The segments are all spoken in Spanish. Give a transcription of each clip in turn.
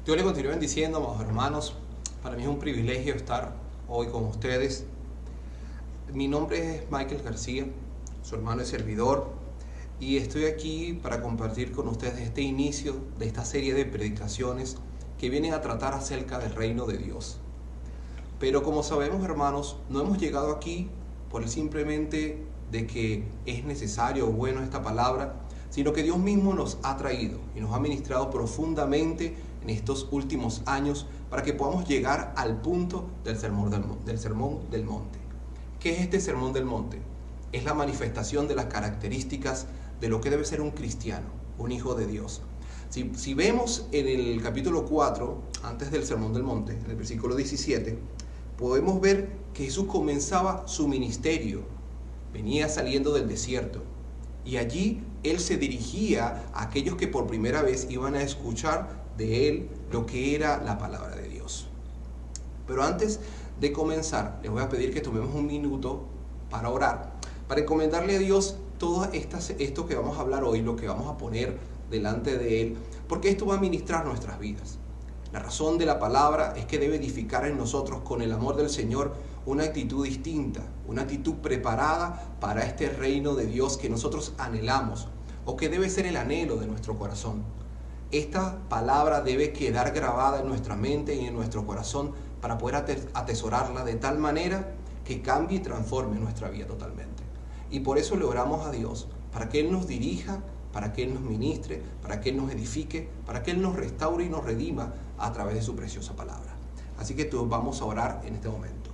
Dios le continúe bendiciendo, amados hermanos. Para mí es un privilegio estar hoy con ustedes. Mi nombre es Michael García, su hermano y servidor, y estoy aquí para compartir con ustedes este inicio de esta serie de predicaciones que vienen a tratar acerca del reino de Dios. Pero como sabemos, hermanos, no hemos llegado aquí por el simplemente de que es necesario o bueno esta palabra, sino que Dios mismo nos ha traído y nos ha ministrado profundamente en estos últimos años para que podamos llegar al punto del sermón del monte. ¿Qué es este sermón del monte? Es la manifestación de las características de lo que debe ser un cristiano, un hijo de Dios. Si vemos en el capítulo 4, antes del sermón del monte, en el versículo 17, podemos ver que Jesús comenzaba su ministerio, venía saliendo del desierto, y allí Él se dirigía a aquellos que por primera vez iban a escuchar de Él lo que era la palabra de Dios. Pero antes de comenzar, les voy a pedir que tomemos un minuto para orar, para encomendarle a Dios todo esto que vamos a hablar hoy, lo que vamos a poner delante de Él, porque esto va a ministrar nuestras vidas. La razón de la palabra es que debe edificar en nosotros, con el amor del Señor, una actitud distinta, una actitud preparada para este reino de Dios que nosotros anhelamos, o que debe ser el anhelo de nuestro corazón. Esta palabra debe quedar grabada en nuestra mente y en nuestro corazón para poder atesorarla de tal manera que cambie y transforme nuestra vida totalmente. Y por eso le oramos a Dios, para que Él nos dirija, para que Él nos ministre, para que Él nos edifique, para que Él nos restaure y nos redima a través de su preciosa palabra. Así que todos vamos a orar en este momento.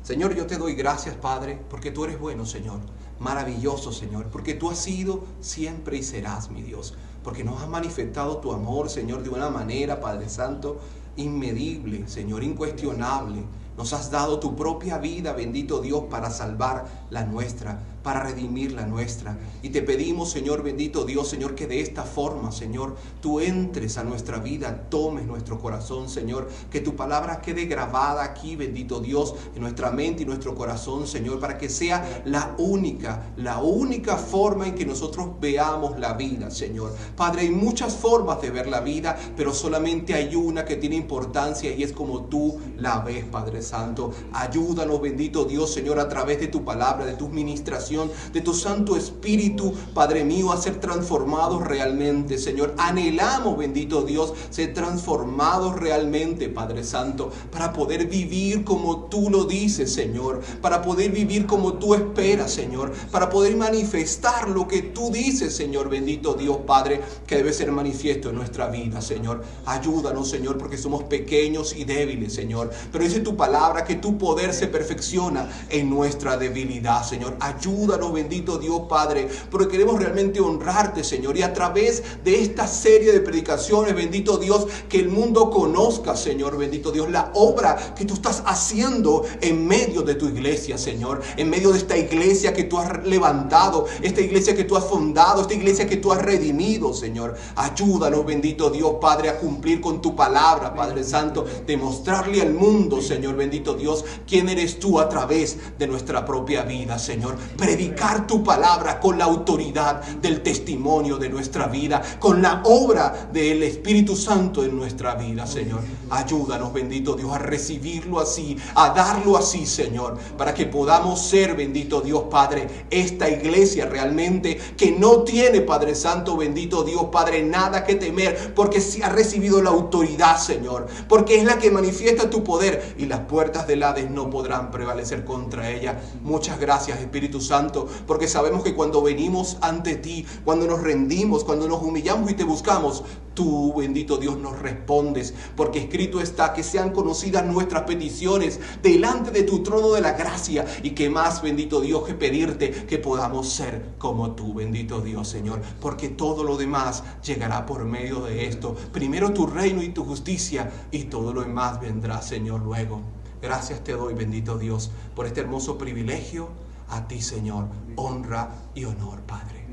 Señor, yo te doy gracias, Padre, porque tú eres bueno, Señor. Maravilloso, Señor, porque tú has sido siempre y serás, mi Dios. Porque nos has manifestado tu amor, Señor, de una manera, Padre Santo, inmedible, Señor, incuestionable. Nos has dado tu propia vida, bendito Dios, para salvar la nuestra, para redimir la nuestra. Y te pedimos, Señor, bendito Dios, Señor, que de esta forma, Señor, tú entres a nuestra vida, tomes nuestro corazón, Señor, que tu palabra quede grabada aquí, bendito Dios, en nuestra mente y nuestro corazón, Señor, para que sea la única forma en que nosotros veamos la vida, Señor. Padre, hay muchas formas de ver la vida, pero solamente hay una que tiene importancia y es como tú la ves, Padre Santo. Ayúdanos, bendito Dios, Señor, a través de tu palabra, de tu ministración, de tu Santo Espíritu, Padre mío, a ser transformados realmente, Señor. Anhelamos, bendito Dios, ser transformados realmente, Padre Santo, para poder vivir como tú lo dices, Señor, para poder vivir como tú esperas, Señor, para poder manifestar lo que tú dices, Señor, bendito Dios, Padre, que debe ser manifiesto en nuestra vida, Señor. Ayúdanos, Señor, porque somos pequeños y débiles, Señor, pero dice tu palabra que tu poder se perfecciona en nuestra debilidad, Señor. Ayúdanos, bendito Dios, Padre, porque queremos realmente honrarte, Señor, y a través de esta serie de predicaciones, bendito Dios, que el mundo conozca, Señor, bendito Dios, la obra que tú estás haciendo en medio de tu iglesia, Señor, en medio de esta iglesia que tú has levantado, esta iglesia que tú has fundado, esta iglesia que tú has redimido, Señor. Ayúdanos, bendito Dios, Padre, a cumplir con tu palabra, Padre Santo, demostrarle al mundo, Señor, bendito Dios, quién eres tú a través de nuestra propia vida, Señor. Predicar tu palabra con la autoridad del testimonio de nuestra vida, con la obra del Espíritu Santo en nuestra vida, Señor. Ayúdanos, bendito Dios, a recibirlo así, a darlo así, Señor, para que podamos ser, bendito Dios, Padre, esta iglesia realmente que no tiene, Padre Santo, bendito Dios, Padre, nada que temer, porque sí ha recibido la autoridad, Señor, porque es la que manifiesta tu poder y las puertas del Hades no podrán prevalecer contra ella. Muchas gracias, Espíritu Santo, porque sabemos que cuando venimos ante ti, cuando nos rendimos, cuando nos humillamos y te buscamos, tú, bendito Dios, nos respondes, porque escrito está que sean conocidas nuestras peticiones delante de tu trono de la gracia, y que más, bendito Dios, que pedirte que podamos ser como tú, bendito Dios, Señor, porque todo lo demás llegará por medio de esto. Primero tu reino y tu justicia, y todo lo demás vendrá, Señor, luego. Gracias te doy, bendito Dios, por este hermoso privilegio. A ti, Señor, honra y honor, Padre.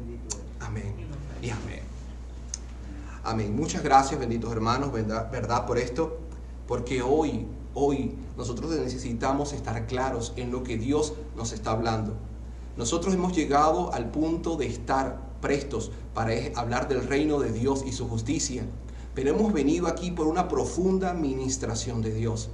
Amén y amén. Amén. Muchas gracias, benditos hermanos, verdad por esto, porque hoy nosotros necesitamos estar claros en lo que Dios nos está hablando. Nosotros hemos llegado al punto de estar prestos para hablar del reino de Dios y su justicia, pero hemos venido aquí por una profunda ministración de Dios.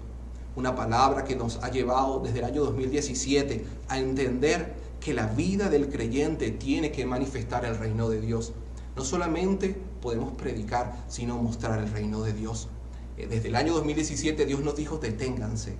Una palabra que nos ha llevado desde el año 2017 a entender que la vida del creyente tiene que manifestar el reino de Dios. No solamente podemos predicar, sino mostrar el reino de Dios. Desde el año 2017 Dios nos dijo: deténganse,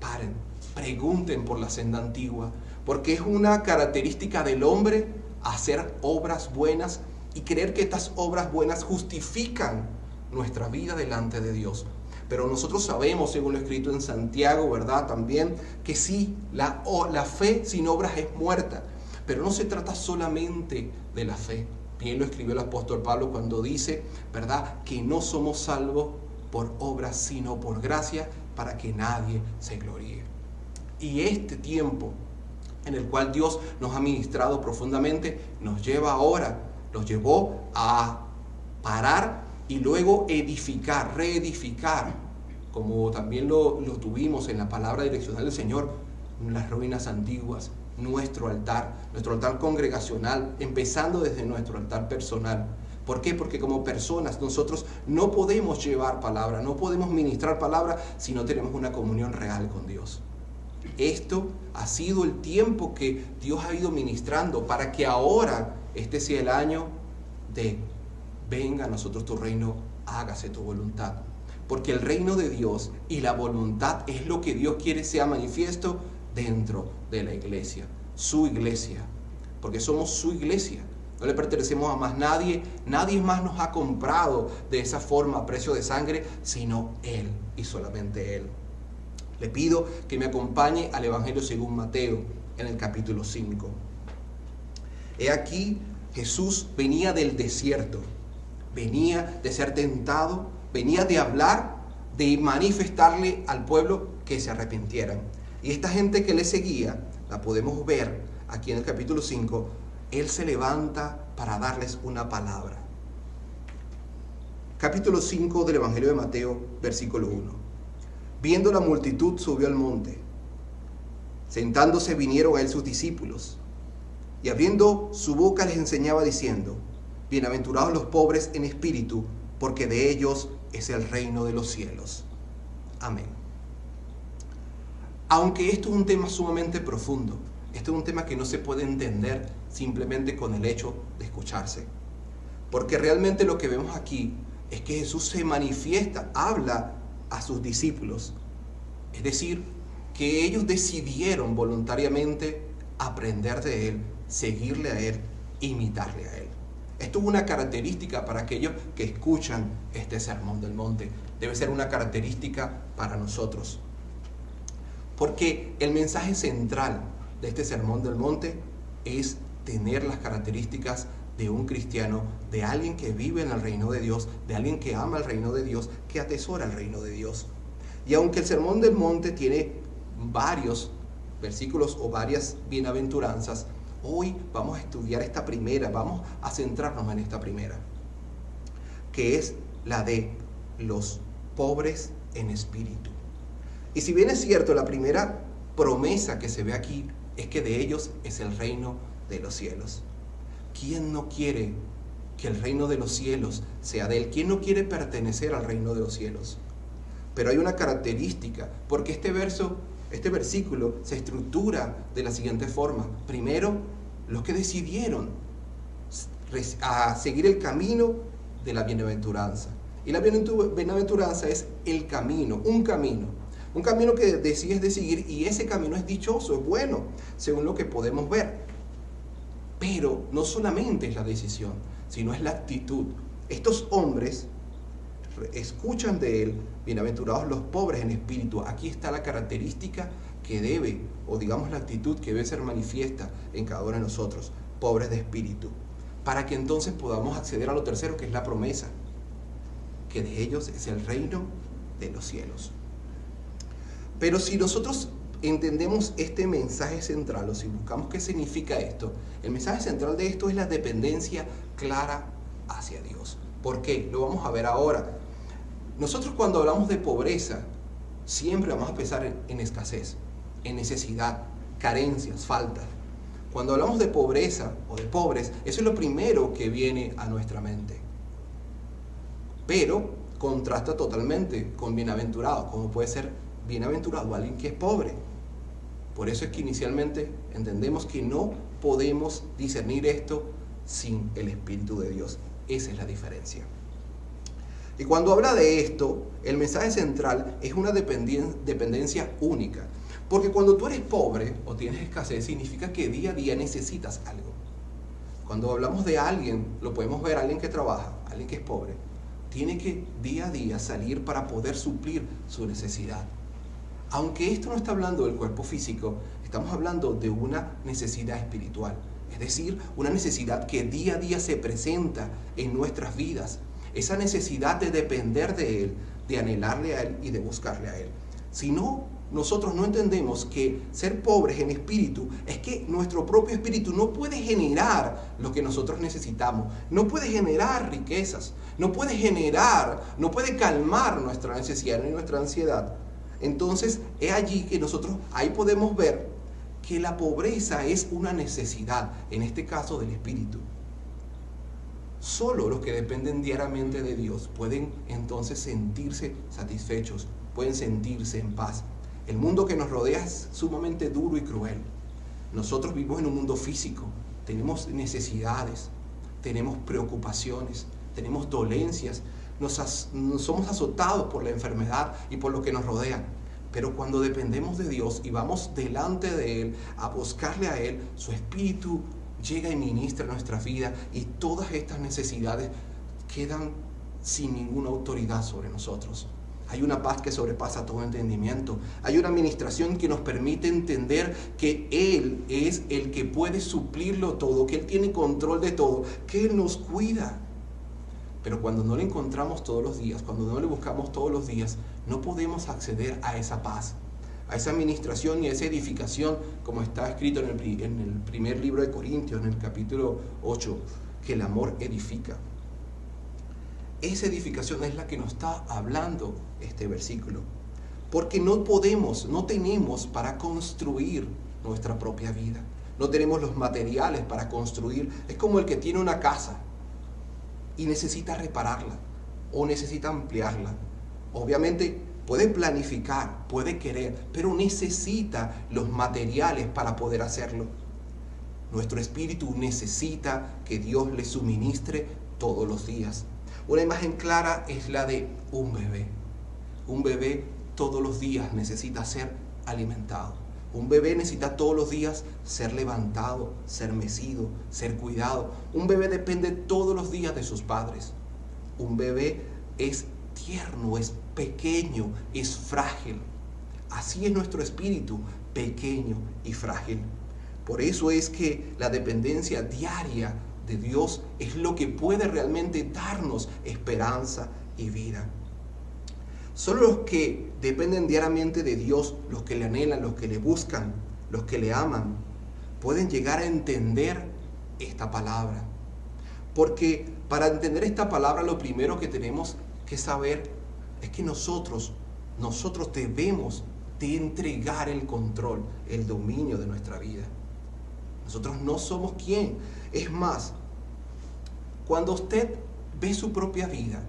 paren, pregunten por la senda antigua, porque es una característica del hombre hacer obras buenas y creer que estas obras buenas justifican nuestra vida delante de Dios. Pero nosotros sabemos, según lo escrito en Santiago, ¿verdad? También, que sí, la fe sin obras es muerta. Pero no se trata solamente de la fe. Bien lo escribió el apóstol Pablo cuando dice, ¿verdad?, que no somos salvos por obras, sino por gracia, para que nadie se gloríe. Y este tiempo en el cual Dios nos ha ministrado profundamente, nos llevó a parar y luego edificar, reedificar, como también lo tuvimos en la palabra direccional del Señor, las ruinas antiguas, nuestro altar congregacional, empezando desde nuestro altar personal. ¿Por qué? Porque como personas nosotros no podemos llevar palabra, no podemos ministrar palabra si no tenemos una comunión real con Dios. Esto ha sido el tiempo que Dios ha ido ministrando para que ahora este sea el año de venga a nosotros tu reino, hágase tu voluntad. Porque el reino de Dios y la voluntad es lo que Dios quiere sea manifiesto dentro de la iglesia, su iglesia. Porque somos su iglesia, no le pertenecemos a más nadie, nadie más nos ha comprado de esa forma a precio de sangre, sino Él y solamente Él. Le pido que me acompañe al Evangelio según Mateo, en el capítulo 5. He aquí, Jesús venía del desierto, venía de ser tentado, venía de hablar, de manifestarle al pueblo que se arrepintieran. Y esta gente que le seguía, la podemos ver aquí en el capítulo 5, Él se levanta para darles una palabra. Capítulo 5 del Evangelio de Mateo, versículo 1. Viendo la multitud, subió al monte. Sentándose vinieron a él sus discípulos. Y abriendo su boca les enseñaba diciendo, bienaventurados los pobres en espíritu, porque de ellos es el reino de los cielos. Amén. Aunque esto es un tema sumamente profundo, esto es un tema que no se puede entender simplemente con el hecho de escucharse. Porque realmente lo que vemos aquí es que Jesús se manifiesta, habla a sus discípulos. Es decir, que ellos decidieron voluntariamente aprender de Él, seguirle a Él, imitarle a Él. Esto es una característica para aquellos que escuchan este sermón del monte. Debe ser una característica para nosotros. Porque el mensaje central de este sermón del monte es tener las características de un cristiano, de alguien que vive en el reino de Dios, de alguien que ama el reino de Dios, que atesora el reino de Dios. Y aunque el sermón del monte tiene varios versículos o varias bienaventuranzas, hoy vamos a estudiar esta primera, vamos a centrarnos en esta primera, que es la de los pobres en espíritu. Y si bien es cierto, la primera promesa que se ve aquí es que de ellos es el reino de los cielos. ¿Quién no quiere que el reino de los cielos sea de él? ¿Quién no quiere pertenecer al reino de los cielos? Pero hay una característica, porque este versículo se estructura de la siguiente forma. Primero, los que decidieron a seguir el camino de la bienaventuranza. Y la bienaventuranza es el camino, un camino que decides de seguir, y ese camino es dichoso, es bueno, según lo que podemos ver. Pero no solamente es la decisión, sino es la actitud. Estos hombres escuchan de él, bienaventurados los pobres en espíritu. Aquí está la característica que debe, o digamos la actitud que debe ser manifiesta en cada uno de nosotros, pobres de espíritu, para que entonces podamos acceder a lo tercero, que es la promesa, que de ellos es el reino de los cielos. Pero si nosotros entendemos este mensaje central, o si buscamos qué significa esto, el mensaje central de esto es la dependencia clara hacia Dios. ¿Por qué? Lo vamos a ver ahora. Nosotros cuando hablamos de pobreza, siempre vamos a pensar en escasez, en necesidad, carencias, faltas. Cuando hablamos de pobreza o de pobres, eso es lo primero que viene a nuestra mente. pero contrasta totalmente con bienaventurado. ¿Cómo puede ser bienaventurado alguien que es pobre? Por eso es que inicialmente entendemos que no podemos discernir esto sin el Espíritu de Dios. Esa es la diferencia. Y cuando habla de esto, el mensaje central es una dependencia única. Porque cuando tú eres pobre o tienes escasez, significa que día a día necesitas algo. Cuando hablamos de alguien, lo podemos ver, alguien que trabaja, alguien que es pobre, tiene que día a día salir para poder suplir su necesidad. Aunque esto no está hablando del cuerpo físico, estamos hablando de una necesidad espiritual. Es decir, una necesidad que día a día se presenta en nuestras vidas. Esa necesidad de depender de Él, de anhelarle a Él y de buscarle a Él. Si no, nosotros no entendemos que ser pobres en espíritu es que nuestro propio espíritu no puede generar lo que nosotros necesitamos. No puede generar riquezas. No puede calmar nuestra necesidad ni nuestra ansiedad. Entonces, es allí que nosotros, ahí podemos ver que la pobreza es una necesidad, en este caso del espíritu. Solo los que dependen diariamente de Dios pueden entonces sentirse satisfechos, pueden sentirse en paz. El mundo que nos rodea es sumamente duro y cruel. Nosotros vivimos en un mundo físico, tenemos necesidades, tenemos preocupaciones, tenemos dolencias, somos azotados por la enfermedad y por lo que nos rodea. Pero cuando dependemos de Dios y vamos delante de Él a buscarle a Él, su Espíritu llega y ministra nuestra vida y todas estas necesidades quedan sin ninguna autoridad sobre nosotros. Hay una paz que sobrepasa todo entendimiento. Hay una administración que nos permite entender que Él es el que puede suplirlo todo, que Él tiene control de todo, que Él nos cuida. Pero cuando no le encontramos todos los días, cuando no le buscamos todos los días, no podemos acceder a esa paz, a esa administración y a esa edificación, como está escrito en el primer libro de Corintios, en el capítulo 8, que el amor edifica. Esa edificación es la que nos está hablando este versículo. Porque no tenemos para construir nuestra propia vida. No tenemos los materiales para construir. Es como el que tiene una casa y necesita repararla o necesita ampliarla. Obviamente puede planificar, puede querer, pero necesita los materiales para poder hacerlo. Nuestro espíritu necesita que Dios le suministre todos los días. Una imagen clara es la de un bebé. Un bebé todos los días necesita ser alimentado. Un bebé necesita todos los días ser levantado, ser mecido, ser cuidado. Un bebé depende todos los días de sus padres. Un bebé es tierno, es pequeño, es frágil. Así es nuestro espíritu, pequeño y frágil. Por eso es que la dependencia diaria de Dios es lo que puede realmente darnos esperanza y vida. Solo los que dependen diariamente de Dios, los que le anhelan, los que le buscan, los que le aman, pueden llegar a entender esta palabra. Porque para entender esta palabra lo primero que tenemos que saber es que nosotros debemos de entregar el control, el dominio de nuestra vida. Nosotros no somos quien. Es más, cuando usted ve su propia vida,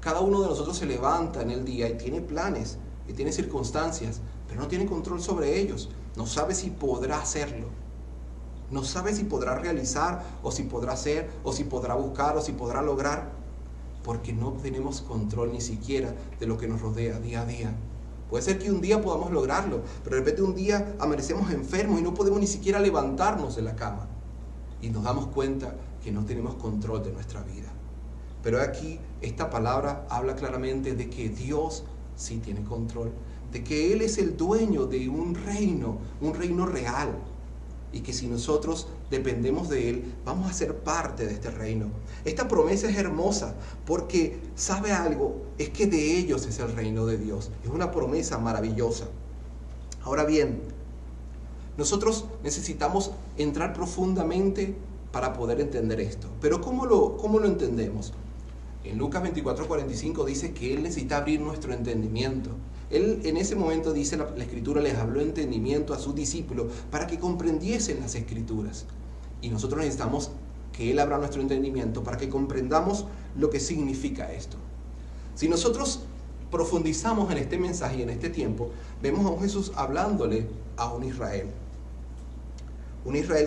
cada uno de nosotros se levanta en el día y tiene planes y tiene circunstancias, pero no tiene control sobre ellos. No sabe si podrá hacerlo. No sabe si podrá realizar o si podrá hacer o si podrá buscar o si podrá lograr, porque no tenemos control ni siquiera de lo que nos rodea día a día. Puede ser que un día podamos lograrlo, pero de repente un día amanecemos enfermos y no podemos ni siquiera levantarnos de la cama. Y nos damos cuenta que no tenemos control de nuestra vida. Pero aquí esta palabra habla claramente de que Dios sí tiene control, de que Él es el dueño de un reino real. Y que si nosotros dependemos de Él, vamos a ser parte de este reino. Esta promesa es hermosa porque, ¿sabe algo? Es que de ellos es el reino de Dios. Es una promesa maravillosa. Ahora bien, nosotros necesitamos entrar profundamente para poder entender esto. Pero ¿cómo lo entendemos? En Lucas 24:45 dice que Él necesita abrir nuestro entendimiento. Él en ese momento, dice la Escritura, les habló entendimiento a sus discípulos para que comprendiesen las Escrituras. Y nosotros necesitamos que Él abra nuestro entendimiento para que comprendamos lo que significa esto. Si nosotros profundizamos en este mensaje y en este tiempo, vemos a un Jesús hablándole a un Israel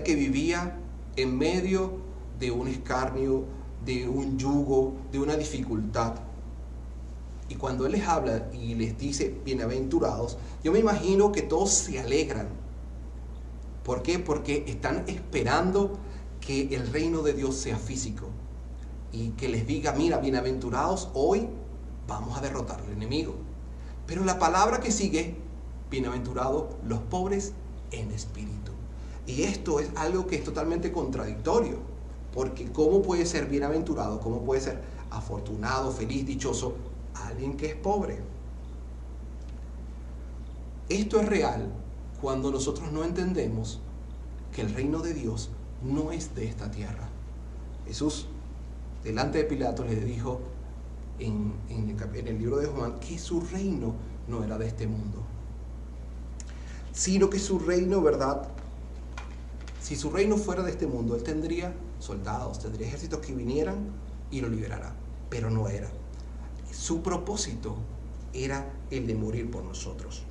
que vivía en medio de un escarnio, de un yugo, de una dificultad. Y cuando Él les habla y les dice bienaventurados, yo me imagino que todos se alegran. ¿Por qué? Porque están esperando que el reino de Dios sea físico y que les diga, mira, bienaventurados, hoy vamos a derrotar al enemigo. Pero la palabra que sigue, bienaventurados los pobres en espíritu. Y esto es algo que es totalmente contradictorio, porque ¿cómo puede ser bienaventurado, cómo puede ser afortunado, feliz, dichoso alguien que es pobre? Esto es real cuando nosotros no entendemos que el reino de Dios no es de esta tierra. Jesús, delante de Pilato, le dijo en el libro de Juan que su reino no era de este mundo, sino que su reino, ¿verdad? Si su reino fuera de este mundo, Él tendría soldados, tendría ejércitos que vinieran y lo liberaran, pero no era. Su propósito era el de morir por nosotros.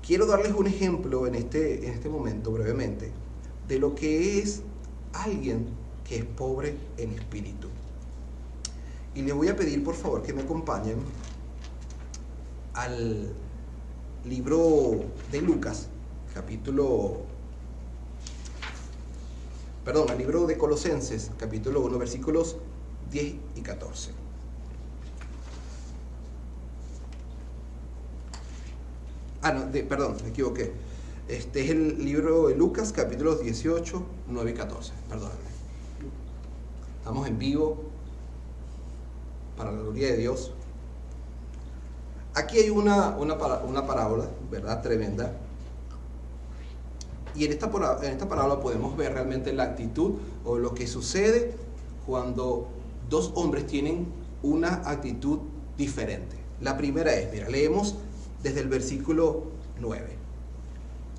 Quiero darles un ejemplo en este momento, brevemente, de lo que es alguien que es pobre en espíritu. Y les voy a pedir, por favor, que me acompañen al libro de Lucas, al libro de Colosenses, capítulo 1, versículos 10 y 14. Me equivoqué. Este es el libro de Lucas, capítulos 18, 9 y 14. Perdónenme. Estamos en vivo, para la gloria de Dios. Aquí hay una parábola, ¿verdad? Tremenda. Y en esta parábola podemos ver realmente la actitud o lo que sucede cuando dos hombres tienen una actitud diferente. La primera es, mira, leemos desde el versículo 9.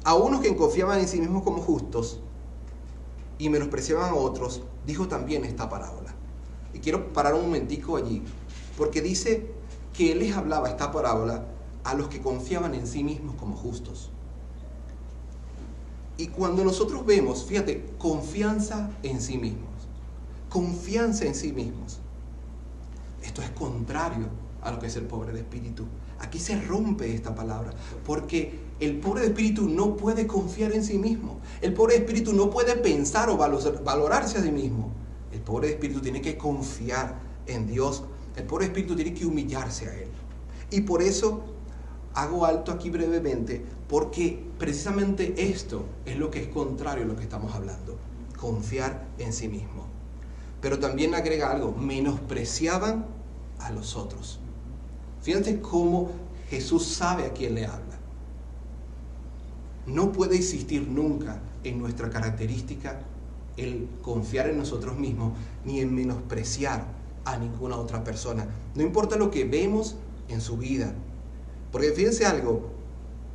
A unos que confiaban en sí mismos como justos y menospreciaban a otros, dijo también esta parábola. Y quiero parar un momentico allí, porque dice que Él les hablaba esta parábola a los que confiaban en sí mismos como justos. Y cuando nosotros vemos, fíjate, confianza en sí mismos, esto es contrario a lo que es el pobre de espíritu. Aquí se rompe esta palabra, porque el pobre de espíritu no puede confiar en sí mismo. El pobre de espíritu no puede pensar o valorarse a sí mismo. El pobre de espíritu tiene que confiar en Dios. El pobre de espíritu tiene que humillarse a Él. Y por eso hago alto aquí brevemente, porque precisamente esto es lo que es contrario a lo que estamos hablando. Confiar en sí mismo. Pero también agrega algo, menospreciaban a los otros. Fíjate cómo Jesús sabe a quién le habla. No puede existir nunca en nuestra característica el confiar en nosotros mismos, ni en menospreciar a ninguna otra persona. No importa lo que vemos en su vida. Porque fíjense algo,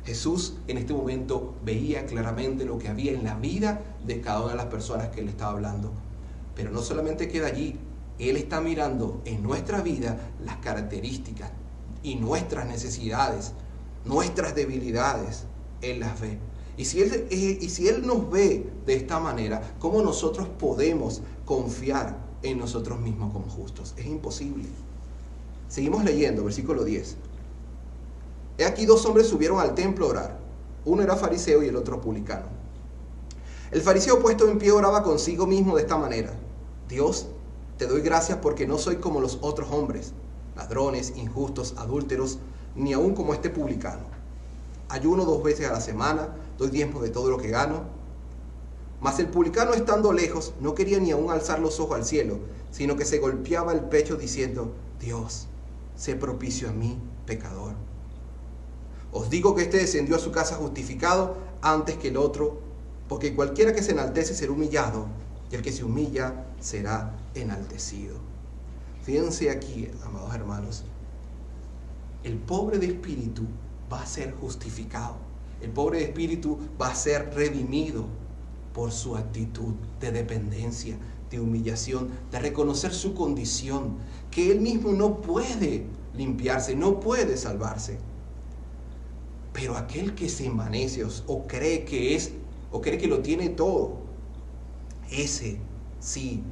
Jesús en este momento veía claramente lo que había en la vida de cada una de las personas que Él estaba hablando. Pero no solamente queda allí, Él está mirando en nuestra vida las características y nuestras necesidades, nuestras debilidades. Él las ve. Y si Él nos ve de esta manera, ¿cómo nosotros podemos confiar en nosotros mismos como justos? Es imposible. Seguimos leyendo, versículo 10. He aquí dos hombres subieron al templo a orar. Uno era fariseo y el otro publicano. El fariseo puesto en pie oraba consigo mismo de esta manera: Dios, te doy gracias porque no soy como los otros hombres, ladrones, injustos, adúlteros, ni aun como este publicano. Ayuno 2 veces a la semana, doy diezmos de todo lo que gano. Mas el publicano, estando lejos, no quería ni aun alzar los ojos al cielo, sino que se golpeaba el pecho diciendo: Dios, sé propicio a mí, pecador. Os digo que este descendió a su casa justificado antes que el otro, porque cualquiera que se enaltece será humillado, y el que se humilla será enaltecido. Fíjense aquí, amados hermanos, el pobre de espíritu va a ser justificado. El pobre de espíritu va a ser redimido por su actitud de dependencia, de humillación, de reconocer su condición, que él mismo no puede limpiarse, no puede salvarse. Pero aquel que se envanece o cree que lo tiene todo, ese sí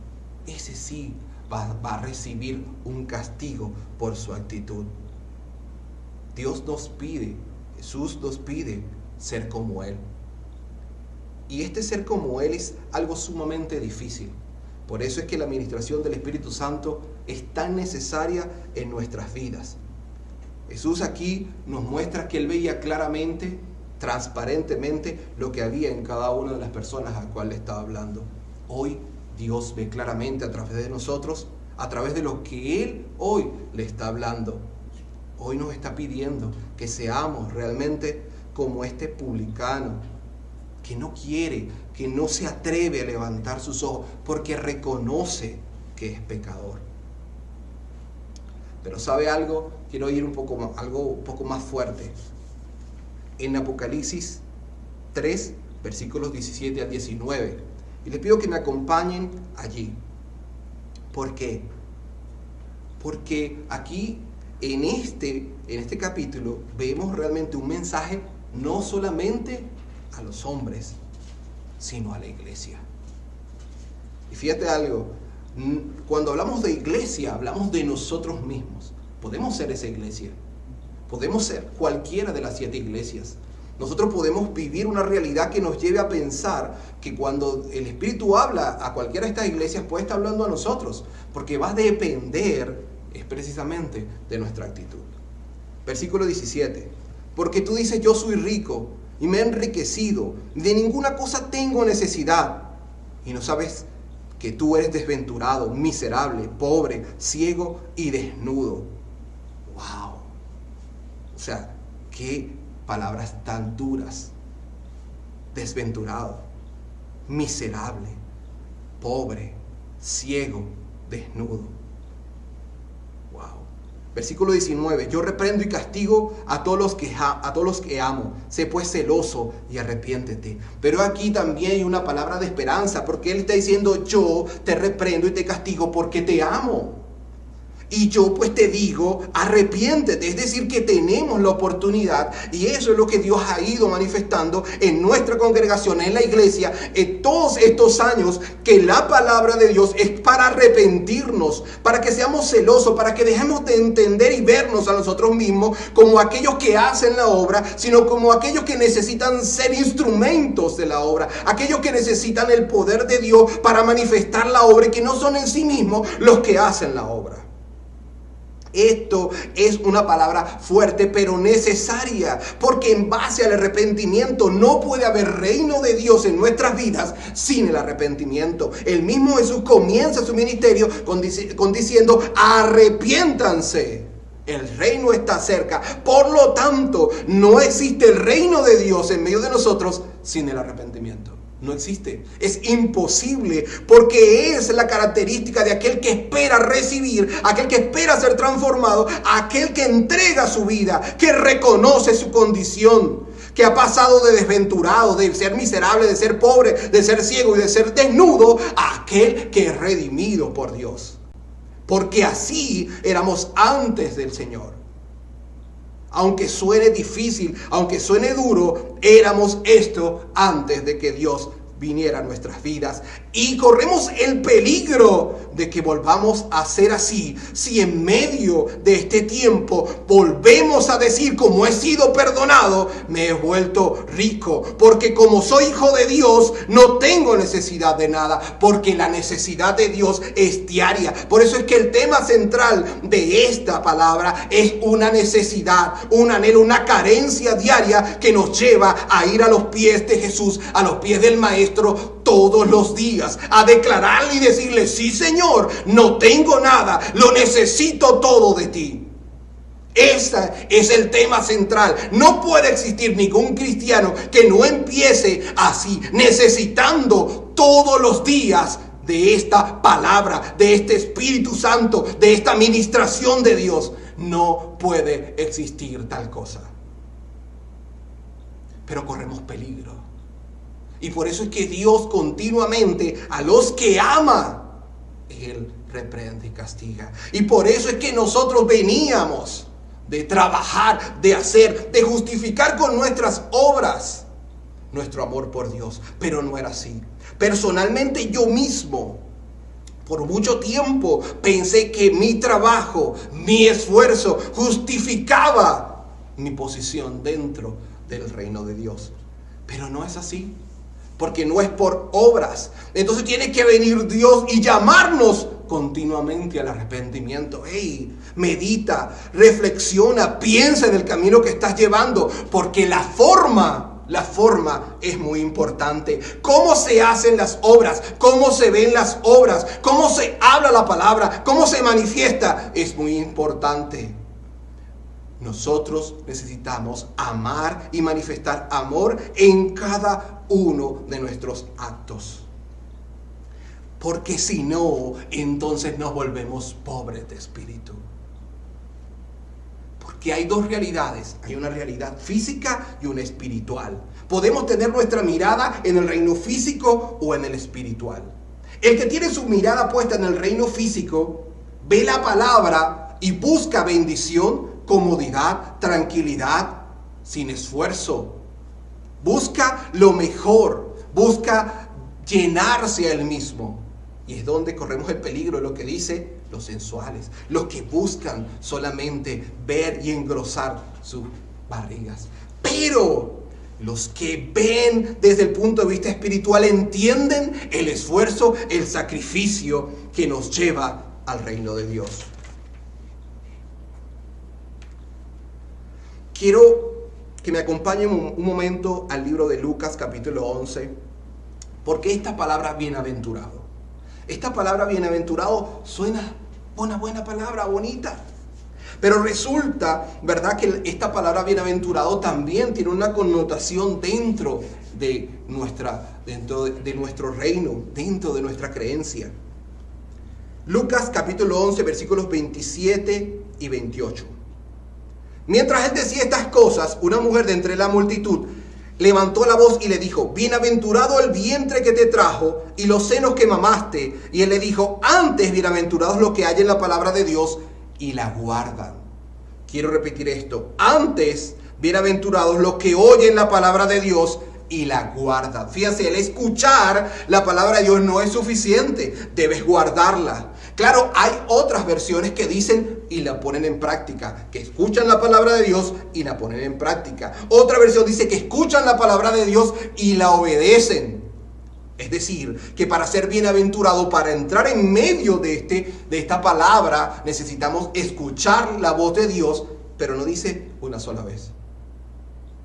va a recibir un castigo por su actitud. Dios nos pide, Jesús nos pide ser como Él. Y este ser como Él es algo sumamente difícil. Por eso es que la administración del Espíritu Santo es tan necesaria en nuestras vidas. Jesús aquí nos muestra que Él veía claramente, transparentemente, lo que había en cada una de las personas a las cuales estaba hablando. Hoy Dios ve claramente a través de nosotros, a través de lo que Él hoy le está hablando. Hoy nos está pidiendo que seamos realmente como este publicano, que no quiere, que no se atreve a levantar sus ojos, porque reconoce que es pecador. Pero ¿sabe algo? Quiero ir algo un poco más fuerte. En Apocalipsis 3, versículos 17 al 19. Y les pido que me acompañen allí. ¿Por qué? Porque aquí, en este capítulo, vemos realmente un mensaje no solamente a los hombres, sino a la iglesia. Y fíjate algo. Cuando hablamos de iglesia, hablamos de nosotros mismos. Podemos ser esa iglesia. Podemos ser cualquiera de las 7 iglesias. Nosotros podemos vivir una realidad que nos lleve a pensar que cuando el Espíritu habla a cualquiera de estas iglesias, puede estar hablando a nosotros. Porque va a depender, es precisamente, de nuestra actitud. Versículo 17. Porque tú dices, yo soy rico y me he enriquecido, de ninguna cosa tengo necesidad. Y no sabes que tú eres desventurado, miserable, pobre, ciego y desnudo. ¡Wow! O sea, qué palabras tan duras. Desventurado, miserable, pobre, ciego, desnudo. ¡Wow! Versículo 19. Yo reprendo y castigo a todos los que amo. Sé pues celoso y arrepiéntete. Pero aquí también hay una palabra de esperanza, porque Él está diciendo, yo te reprendo y te castigo porque te amo. Y yo pues te digo, arrepiéntete. Es decir, que tenemos la oportunidad, y eso es lo que Dios ha ido manifestando en nuestra congregación, en la iglesia, en todos estos años, que la palabra de Dios es para arrepentirnos, para que seamos celosos, para que dejemos de entender y vernos a nosotros mismos como aquellos que hacen la obra, sino como aquellos que necesitan ser instrumentos de la obra, aquellos que necesitan el poder de Dios para manifestar la obra, y que no son en sí mismos los que hacen la obra. Esto es una palabra fuerte pero necesaria, porque en base al arrepentimiento no puede haber reino de Dios en nuestras vidas sin el arrepentimiento. El mismo Jesús comienza su ministerio con diciendo, arrepiéntanse, el reino está cerca. Por lo tanto, no existe el reino de Dios en medio de nosotros sin el arrepentimiento. No existe, es imposible, porque es la característica de aquel que espera recibir, aquel que espera ser transformado, aquel que entrega su vida, que reconoce su condición, que ha pasado de desventurado, de ser miserable, de ser pobre, de ser ciego y de ser desnudo, a aquel que es redimido por Dios. Porque así éramos antes del Señor. Aunque suene difícil, aunque suene duro, éramos esto antes de que Dios viniera a nuestras vidas. Y corremos el peligro de que volvamos a ser así, si en medio de este tiempo volvemos a decir, como he sido perdonado, me he vuelto rico, porque como soy hijo de Dios, no tengo necesidad de nada, porque la necesidad de Dios es diaria. Por eso es que el tema central de esta palabra es una necesidad, un anhelo, una carencia diaria que nos lleva a ir a los pies de Jesús, a los pies del Maestro todos los días, a declararle y decirle, sí Señor, no tengo nada, lo necesito todo de ti. Ese es el tema central. No puede existir ningún cristiano que no empiece así, necesitando todos los días de esta palabra, de este Espíritu Santo, de esta ministración de Dios. No puede existir tal cosa. Pero corremos peligro. Y por eso es que Dios continuamente a los que ama Él reprende y castiga. Y por eso es que nosotros veníamos de trabajar, de hacer, de justificar con nuestras obras nuestro amor por Dios. Pero no era así. Personalmente yo mismo, por mucho tiempo, pensé que mi trabajo, mi esfuerzo, justificaba mi posición dentro del reino de Dios. Pero no es así. Porque no es por obras. Entonces tiene que venir Dios y llamarnos continuamente al arrepentimiento. Hey, medita, reflexiona, piensa en el camino que estás llevando. Porque la forma es muy importante. Cómo se hacen las obras, cómo se ven las obras, cómo se habla la palabra, cómo se manifiesta, es muy importante. Nosotros necesitamos amar y manifestar amor en cada uno de nuestros actos. Porque si no, entonces nos volvemos pobres de espíritu. Porque hay dos realidades. Hay una realidad física y una espiritual. Podemos tener nuestra mirada en el reino físico o en el espiritual. El que tiene su mirada puesta en el reino físico, ve la palabra y busca bendición, comodidad, tranquilidad, sin esfuerzo. Busca lo mejor, busca llenarse a él mismo. Y es donde corremos el peligro de lo que dice los sensuales, los que buscan solamente ver y engrosar sus barrigas. Pero los que ven desde el punto de vista espiritual entienden el esfuerzo, el sacrificio que nos lleva al reino de Dios. Quiero que me acompañen un momento al libro de Lucas capítulo 11, porque esta palabra bienaventurado, suena una buena palabra, bonita. Pero resulta, ¿verdad?, que esta palabra bienaventurado también tiene una connotación dentro de nuestro reino, dentro de nuestra creencia. Lucas capítulo 11, versículos 27 y 28. Mientras él decía estas cosas, una mujer de entre la multitud levantó la voz y le dijo: bienaventurado el vientre que te trajo y los senos que mamaste. Y él le dijo: antes bienaventurados los que hallen la palabra de Dios y la guardan. Quiero repetir esto: antes bienaventurados los que oyen la palabra de Dios y la guardan. Fíjense, el escuchar la palabra de Dios no es suficiente, debes guardarla. Claro, hay otras versiones que dicen y la ponen en práctica, que escuchan la palabra de Dios y la ponen en práctica. Otra versión dice que escuchan la palabra de Dios y la obedecen. Es decir, que para ser bienaventurado, para entrar en medio de esta palabra, necesitamos escuchar la voz de Dios, pero no dice una sola vez.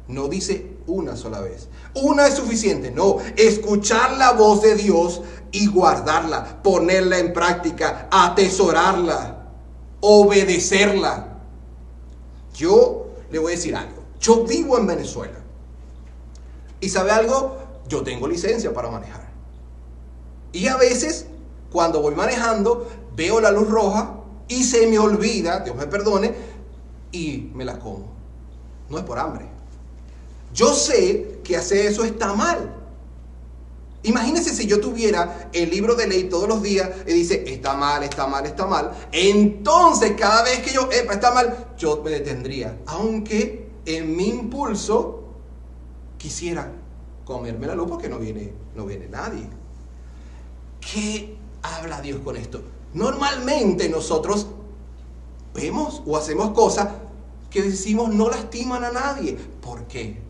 No dice una sola vez. Una es suficiente. No, escuchar la voz de Dios y guardarla, ponerla en práctica, atesorarla, obedecerla. Yo le voy a decir algo. Yo vivo en Venezuela. ¿Y sabe algo? Yo tengo licencia para manejar. Y a veces, cuando voy manejando, veo la luz roja y se me olvida, Dios me perdone, y me la como. No es por hambre. Yo sé que hacer eso está mal. Imagínense si yo tuviera el libro de ley todos los días y dice: está mal, está mal, está mal. Entonces cada vez que yo, está mal, yo me detendría. Aunque en mi impulso quisiera comerme la luz porque no viene nadie. ¿Qué habla Dios con esto? Normalmente nosotros vemos o hacemos cosas que decimos no lastiman a nadie. ¿Por qué?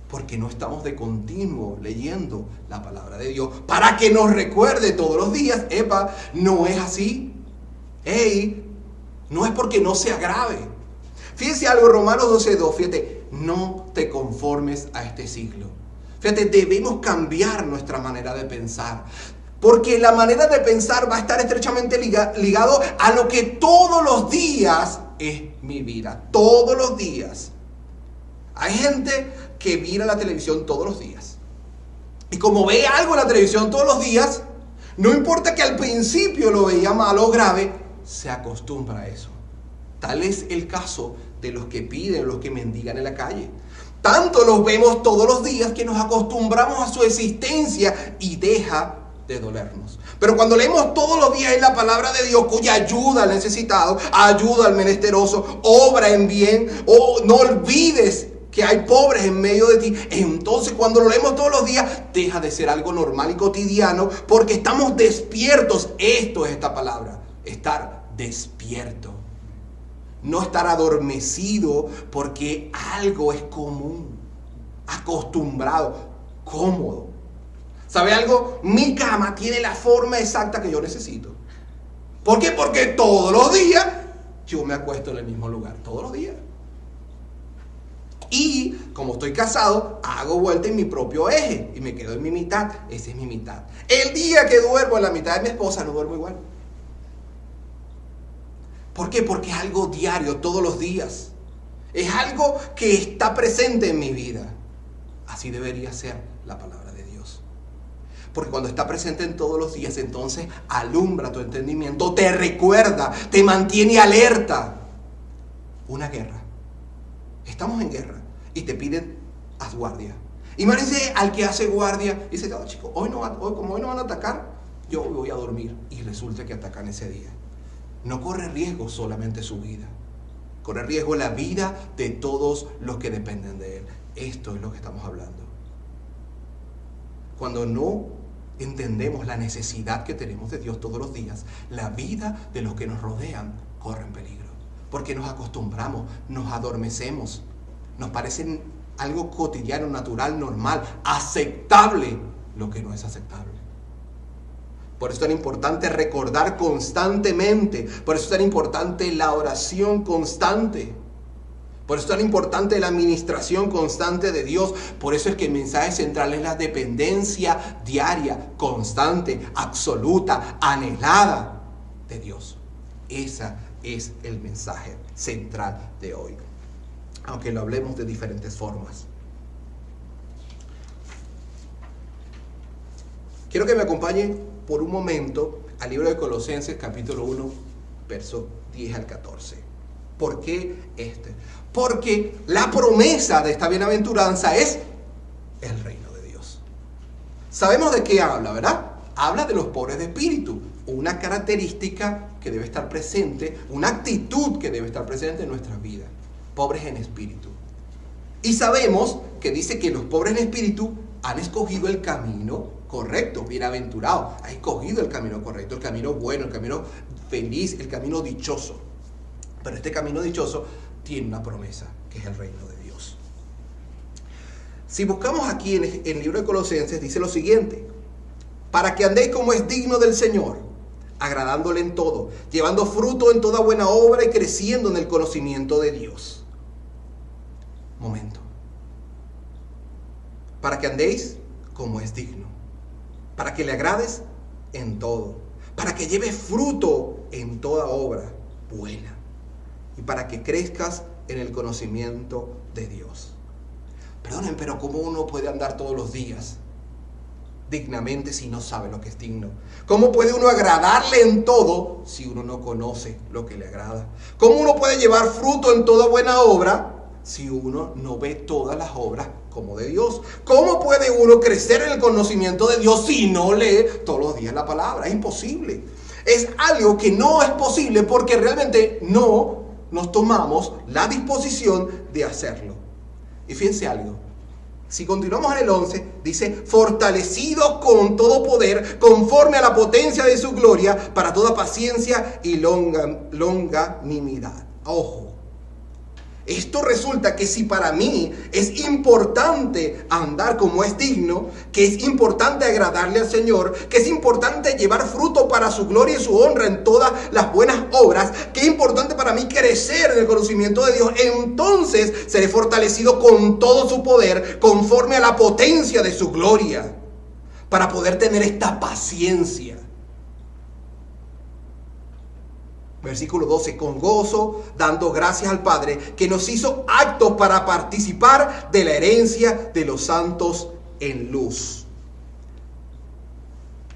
Porque no estamos de continuo leyendo la palabra de Dios para que nos recuerde todos los días: no es así. No es porque no sea grave. Fíjense algo, Romanos 12:2, fíjate: no te conformes a este siglo. Fíjate, debemos cambiar nuestra manera de pensar. Porque la manera de pensar va a estar estrechamente ligado a lo que todos los días es mi vida. Todos los días. Hay gente que mira la televisión todos los días. Y como ve algo en la televisión todos los días, no importa que al principio lo veía malo o grave, se acostumbra a eso. Tal es el caso de los que piden, los que mendigan en la calle. Tanto los vemos todos los días que nos acostumbramos a su existencia y deja de dolernos. Pero cuando leemos todos los días en la palabra de Dios, cuya ayuda al necesitado, ayuda al menesteroso, obra en bien, no olvides que hay pobres en medio de ti. Entonces cuando lo leemos todos los días, deja de ser algo normal y cotidiano, porque estamos despiertos. Esto es esta palabra, estar despierto. No estar adormecido porque algo es común, acostumbrado, cómodo. ¿Sabe algo? Mi cama tiene la forma exacta que yo necesito. ¿Por qué? Porque todos los días yo me acuesto en el mismo lugar, todos los días. Y como estoy casado, hago vuelta en mi propio eje y me quedo en mi mitad. Esa es mi mitad. El día que duermo en la mitad de mi esposa, no duermo igual. ¿Por qué? Porque es algo diario, todos los días. Es algo que está presente en mi vida. Así debería ser la palabra de Dios. Porque cuando está presente en todos los días, entonces alumbra tu entendimiento, te recuerda, te mantiene alerta. Una guerra. Estamos en guerra y te piden, haz guardia. Imagínense al que hace guardia y dice, no, chicos, como hoy no van a atacar, yo voy a dormir. Y resulta que atacan ese día. No corre riesgo solamente su vida. Corre riesgo la vida de todos los que dependen de él. Esto es lo que estamos hablando. Cuando no entendemos la necesidad que tenemos de Dios todos los días, la vida de los que nos rodean corre en peligro. Porque nos acostumbramos, nos adormecemos, nos parece algo cotidiano, natural, normal, aceptable, lo que no es aceptable. Por eso es tan importante recordar constantemente, por eso es tan importante la oración constante, por eso es tan importante la administración constante de Dios. Por eso es que el mensaje central es la dependencia diaria, constante, absoluta, anhelada de Dios. Esa es el mensaje central de hoy, aunque lo hablemos de diferentes formas. Quiero que me acompañen por un momento al libro de Colosenses, capítulo 1, versos 10 al 14. ¿Por qué este? Porque la promesa de esta bienaventuranza es el reino de Dios. Sabemos de qué habla, ¿verdad? Habla de los pobres de espíritu, una característica que debe estar presente, una actitud que debe estar presente en nuestras vidas. Pobres en espíritu. Y sabemos que dice que los pobres en espíritu han escogido el camino correcto, bienaventurado. Ha escogido el camino correcto, el camino bueno, el camino feliz, el camino dichoso. Pero este camino dichoso tiene una promesa, que es el reino de Dios. Si buscamos aquí en el libro de Colosenses, dice lo siguiente: para que andéis como es digno del Señor, agradándole en todo, llevando fruto en toda buena obra y creciendo en el conocimiento de Dios. Momento. Para que andéis como es digno, para que le agrades en todo, para que lleves fruto en toda obra buena y para que crezcas en el conocimiento de Dios. Perdonen, pero ¿cómo uno puede andar todos los días dignamente si no sabe lo que es digno? ¿Cómo puede uno agradarle en todo si uno no conoce lo que le agrada? ¿Cómo uno puede llevar fruto en toda buena obra si uno no ve todas las obras como de Dios? ¿Cómo puede uno crecer en el conocimiento de Dios si no lee todos los días la palabra? Es imposible. Es algo que no es posible porque realmente no nos tomamos la disposición de hacerlo. Y fíjense algo. Si continuamos en el 11, dice, fortalecido con todo poder, conforme a la potencia de su gloria, para toda paciencia y longanimidad. Ojo. Esto resulta que si para mí es importante andar como es digno, que es importante agradarle al Señor, que es importante llevar fruto para su gloria y su honra en todas las buenas obras, que es importante para mí crecer en el conocimiento de Dios, entonces seré fortalecido con todo su poder, conforme a la potencia de su gloria, para poder tener esta paciencia. Versículo 12, con gozo, dando gracias al Padre, que nos hizo aptos para participar de la herencia de los santos en luz.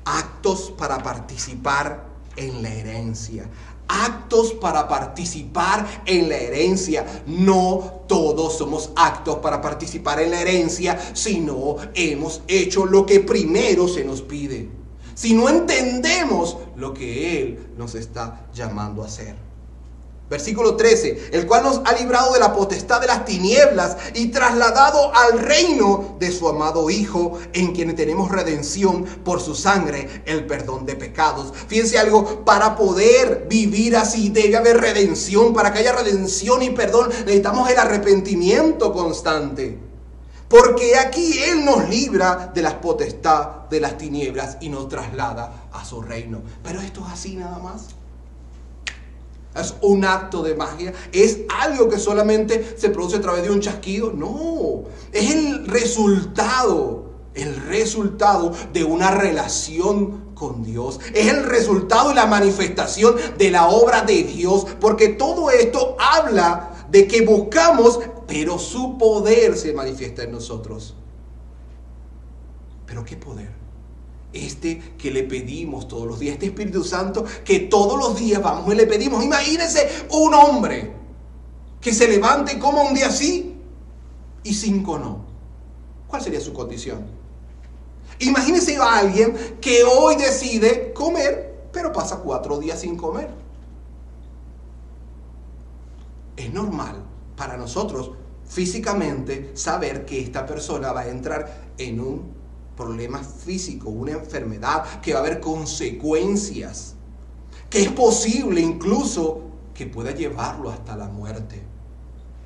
Aptos para participar en la herencia. Aptos para participar en la herencia. No todos somos aptos para participar en la herencia si no hemos hecho lo que primero se nos pide. si no entendemos lo que Él nos está llamando a hacer. Versículo 13, el cual nos ha librado de la potestad de las tinieblas y trasladado al reino de su amado Hijo, en quien tenemos redención por su sangre, el perdón de pecados. Fíjense algo, para poder vivir así debe haber redención. Para que haya redención y perdón necesitamos el arrepentimiento constante. Porque aquí Él nos libra de la potestad de las tinieblas y nos traslada a su reino. Pero esto es así nada más. Es un acto de magia. ¿Es algo que solamente se produce a través de un chasquido? No. Es el resultado de una relación con Dios. Es el resultado y la manifestación de la obra de Dios. Porque todo esto habla de que buscamos, pero su poder se manifiesta en nosotros. ¿Pero qué poder? Que le pedimos todos los días, este Espíritu Santo que todos los días vamos y le pedimos. Imagínense un hombre que se levante y coma un día sí y 5 no. ¿Cuál sería su condición? Imagínense a alguien que hoy decide comer, pero pasa 4 días sin comer. Es normal para nosotros físicamente saber que esta persona va a entrar en un problema físico, una enfermedad, que va a haber consecuencias, que es posible incluso que pueda llevarlo hasta la muerte.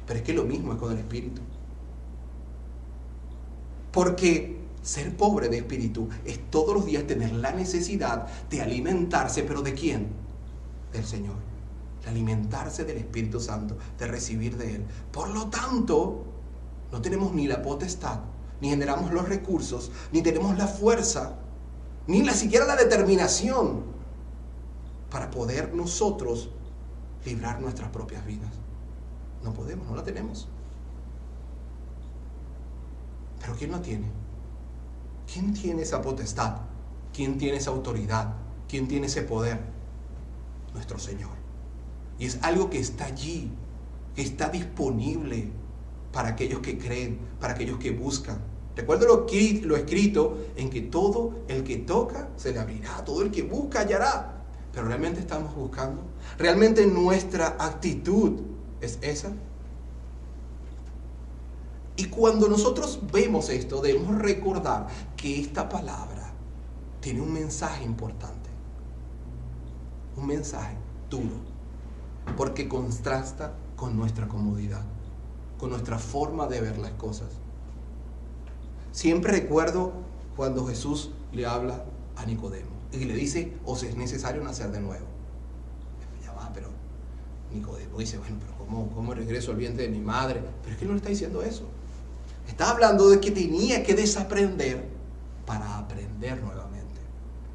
Pero es que lo mismo es con el espíritu. Porque ser pobre de espíritu es todos los días tener la necesidad de alimentarse, ¿pero de quién? Del Señor. De alimentarse del Espíritu Santo, de recibir de Él. Por lo tanto, no tenemos ni la potestad, ni generamos los recursos, ni tenemos la fuerza, ni siquiera la determinación para poder nosotros librar nuestras propias vidas. No podemos, no la tenemos. Pero ¿quién la tiene? ¿Quién tiene esa potestad? ¿Quién tiene esa autoridad? ¿Quién tiene ese poder? Nuestro Señor. Y es algo que está allí, que está disponible para aquellos que creen, para aquellos que buscan. Recuerda lo escrito en que todo el que toca se le abrirá, todo el que busca hallará. Pero ¿realmente estamos buscando? ¿Realmente nuestra actitud es esa? Y cuando nosotros vemos esto, debemos recordar que esta palabra tiene un mensaje importante. Un mensaje duro, porque contrasta con nuestra comodidad, con nuestra forma de ver las cosas. Siempre recuerdo cuando Jesús le habla a Nicodemo y le dice, os es necesario nacer de nuevo. Ya va, pero Nicodemo dice, bueno, pero ¿cómo regreso al vientre de mi madre? Pero es que no le está diciendo eso. Está hablando de que tenía que desaprender para aprender nuevamente.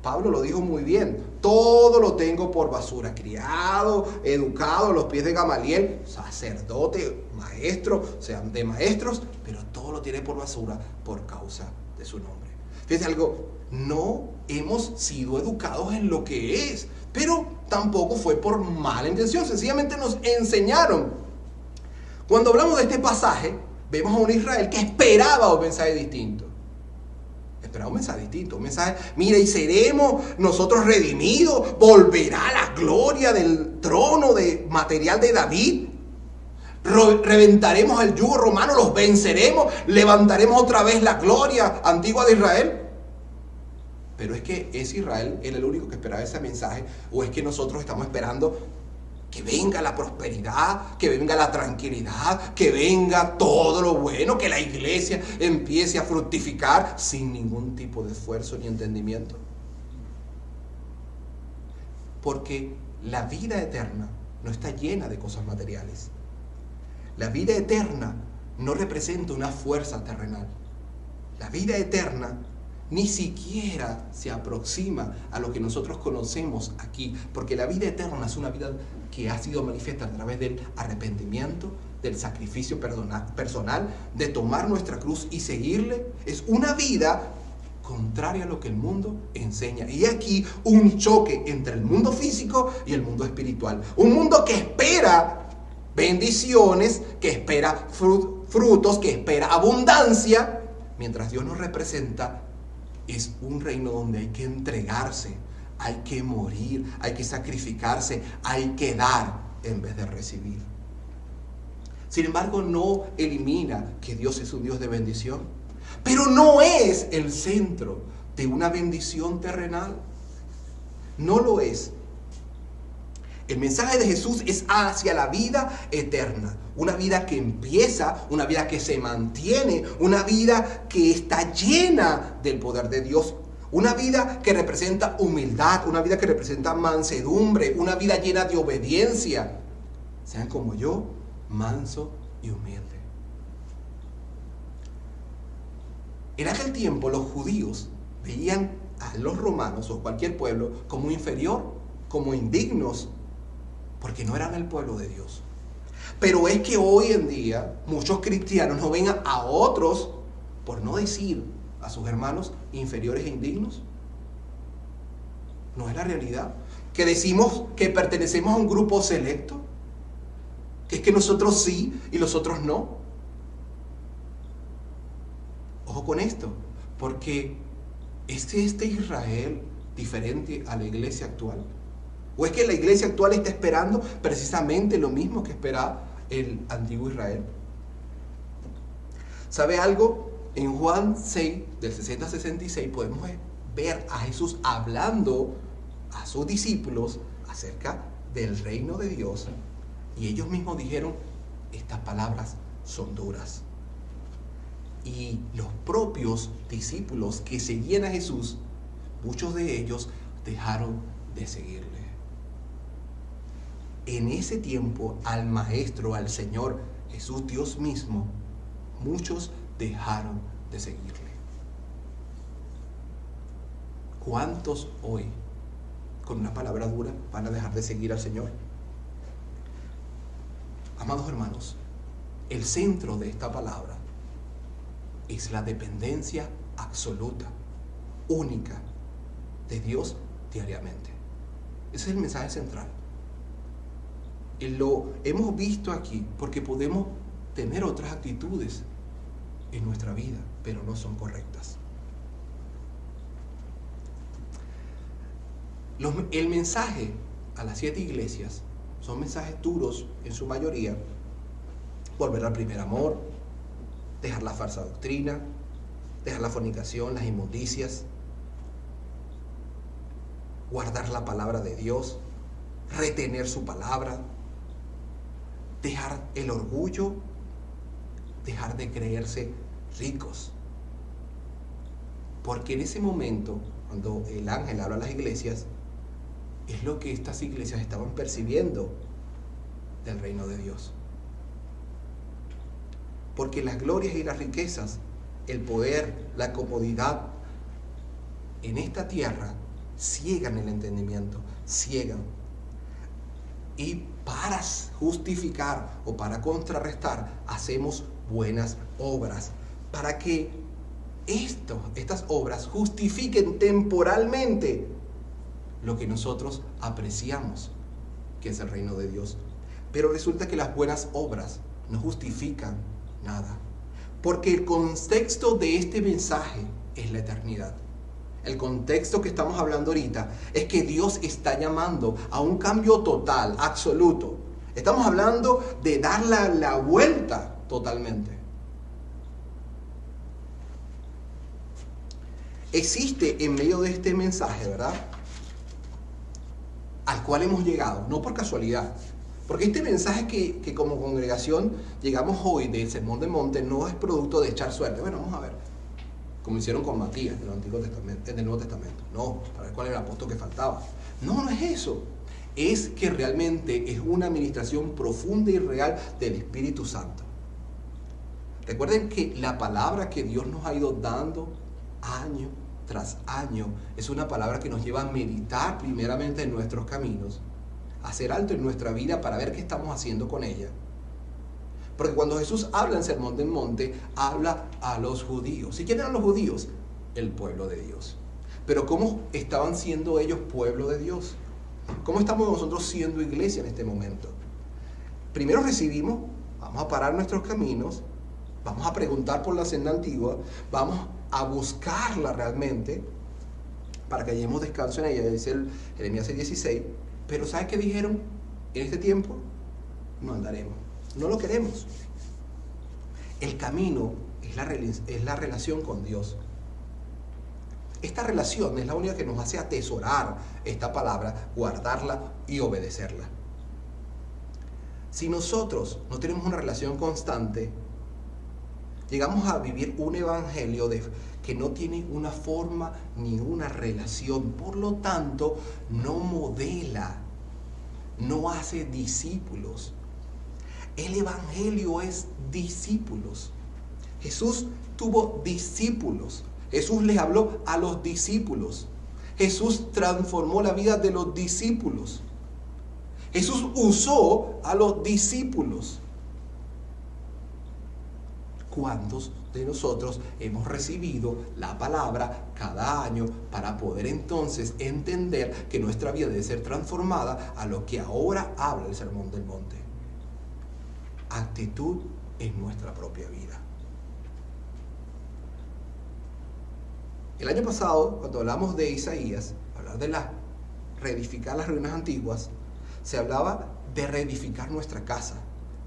Pablo lo dijo muy bien, todo lo tengo por basura, criado, educado a los pies de Gamaliel, sacerdote, maestro, o sea, de maestros, pero todo lo tiene por basura por causa de su nombre. Fíjense algo, no hemos sido educados en lo que es, pero tampoco fue por mala intención, sencillamente nos enseñaron. Cuando hablamos de este pasaje, vemos a un Israel que esperaba un mensaje distinto. Esperaba un mensaje distinto, un mensaje, mira, y seremos nosotros redimidos, volverá la gloria del trono de material de David, reventaremos el yugo romano, los venceremos, levantaremos otra vez la gloria antigua de Israel. Pero es que ese Israel era el único que esperaba ese mensaje, o es que nosotros estamos esperando que venga la prosperidad, que venga la tranquilidad, que venga todo lo bueno, que la iglesia empiece a fructificar sin ningún tipo de esfuerzo ni entendimiento. Porque la vida eterna no está llena de cosas materiales. La vida eterna no representa una fuerza terrenal. La vida eterna ni siquiera se aproxima a lo que nosotros conocemos aquí, porque la vida eterna es una vida que ha sido manifiesta a través del arrepentimiento, del sacrificio personal, de tomar nuestra cruz y seguirle. Es una vida contraria a lo que el mundo enseña. Y aquí un choque entre el mundo físico y el mundo espiritual. Un mundo que espera bendiciones, que espera frutos, que espera abundancia, mientras Dios nos representa es un reino donde hay que entregarse, hay que morir, hay que sacrificarse, hay que dar en vez de recibir. Sin embargo, no elimina que Dios es un Dios de bendición, pero no es el centro de una bendición terrenal. No lo es. El mensaje de Jesús es hacia la vida eterna, una vida que empieza, una vida que se mantiene, una vida que está llena del poder de Dios, una vida que representa humildad, una vida que representa mansedumbre, una vida llena de obediencia. Sean como yo, manso y humilde. En aquel tiempo los judíos veían a los romanos o cualquier pueblo como inferior, como indignos, porque no eran el pueblo de Dios. Pero es que hoy en día muchos cristianos no ven a otros, por no decir a sus hermanos, inferiores e indignos. ¿No es la realidad? Que decimos que pertenecemos a un grupo selecto, que es que nosotros sí y los otros no. Ojo con esto, porque ¿es este Israel diferente a la iglesia actual? ¿O es que la iglesia actual está esperando precisamente lo mismo que esperaba el antiguo Israel? ¿Sabe algo? En Juan 6, del 60 al 66, podemos ver a Jesús hablando a sus discípulos acerca del reino de Dios. Y ellos mismos dijeron, estas palabras son duras. Y los propios discípulos que seguían a Jesús, muchos de ellos dejaron de seguirle. En ese tiempo, al Maestro, al Señor, Jesús, Dios mismo, muchos dejaron de seguirle. ¿Cuántos hoy, con una palabra dura, van a dejar de seguir al Señor? Amados hermanos, el centro de esta palabra es la dependencia absoluta, única, de Dios diariamente. Ese es el mensaje central. Y lo hemos visto aquí porque podemos tener otras actitudes en nuestra vida, pero no son correctas. El mensaje a las 7 iglesias son mensajes duros en su mayoría. Volver al primer amor, dejar la falsa doctrina, dejar la fornicación, las inmundicias, guardar la palabra de Dios, retener su palabra, dejar el orgullo, dejar de creerse ricos. Porque en ese momento, cuando el ángel habla a las iglesias, es lo que estas iglesias estaban percibiendo del reino de Dios. Porque las glorias y las riquezas, el poder, la comodidad en esta tierra ciegan el entendimiento, ciegan. Y para justificar o para contrarrestar, hacemos buenas obras, para que estas obras justifiquen temporalmente lo que nosotros apreciamos, que es el reino de Dios. Pero resulta que las buenas obras no justifican nada, porque el contexto de este mensaje es la eternidad. El contexto que estamos hablando ahorita es que Dios está llamando a un cambio total, absoluto. Estamos hablando de dar la vuelta totalmente. Existe en medio de este mensaje, ¿verdad?, al cual hemos llegado, no por casualidad. Porque este mensaje que como congregación llegamos hoy del Sermón del Monte no es producto de echar suerte. Bueno, vamos a ver, como hicieron con Matías en el Antiguo Testamento, en el Nuevo Testamento. No, para ver cuál era el apóstol que faltaba. No, no es eso. Es que realmente es una administración profunda y real del Espíritu Santo. Recuerden que la palabra que Dios nos ha ido dando año tras año es una palabra que nos lleva a meditar primeramente en nuestros caminos, a hacer alto en nuestra vida para ver qué estamos haciendo con ella. Porque cuando Jesús habla en Sermón del Monte, habla a los judíos. ¿Y quién eran los judíos? El pueblo de Dios. Pero ¿cómo estaban siendo ellos pueblo de Dios? ¿Cómo estamos nosotros siendo iglesia en este momento? Primero recibimos, vamos a parar nuestros caminos, vamos a preguntar por la senda antigua, vamos a buscarla realmente, para que hallemos descanso en ella, dice Jeremías 6:16. Pero ¿sabes qué dijeron? En este tiempo no andaremos, no lo queremos. El camino es la relación con Dios. Esta relación es la única que nos hace atesorar esta palabra, guardarla y obedecerla. Si nosotros no tenemos una relación constante, llegamos a vivir un evangelio que no tiene una forma ni una relación. Por lo tanto, no modela, no hace discípulos. El evangelio es discípulos. Jesús tuvo discípulos. Jesús les habló a los discípulos. Jesús transformó la vida de los discípulos. Jesús usó a los discípulos. ¿Cuántos de nosotros hemos recibido la palabra cada año para poder entonces entender que nuestra vida debe ser transformada a lo que ahora habla el Sermón del Monte? Actitud en nuestra propia vida. El año pasado, cuando hablamos de Isaías, hablar de reedificar las ruinas antiguas, se hablaba de reedificar nuestra casa.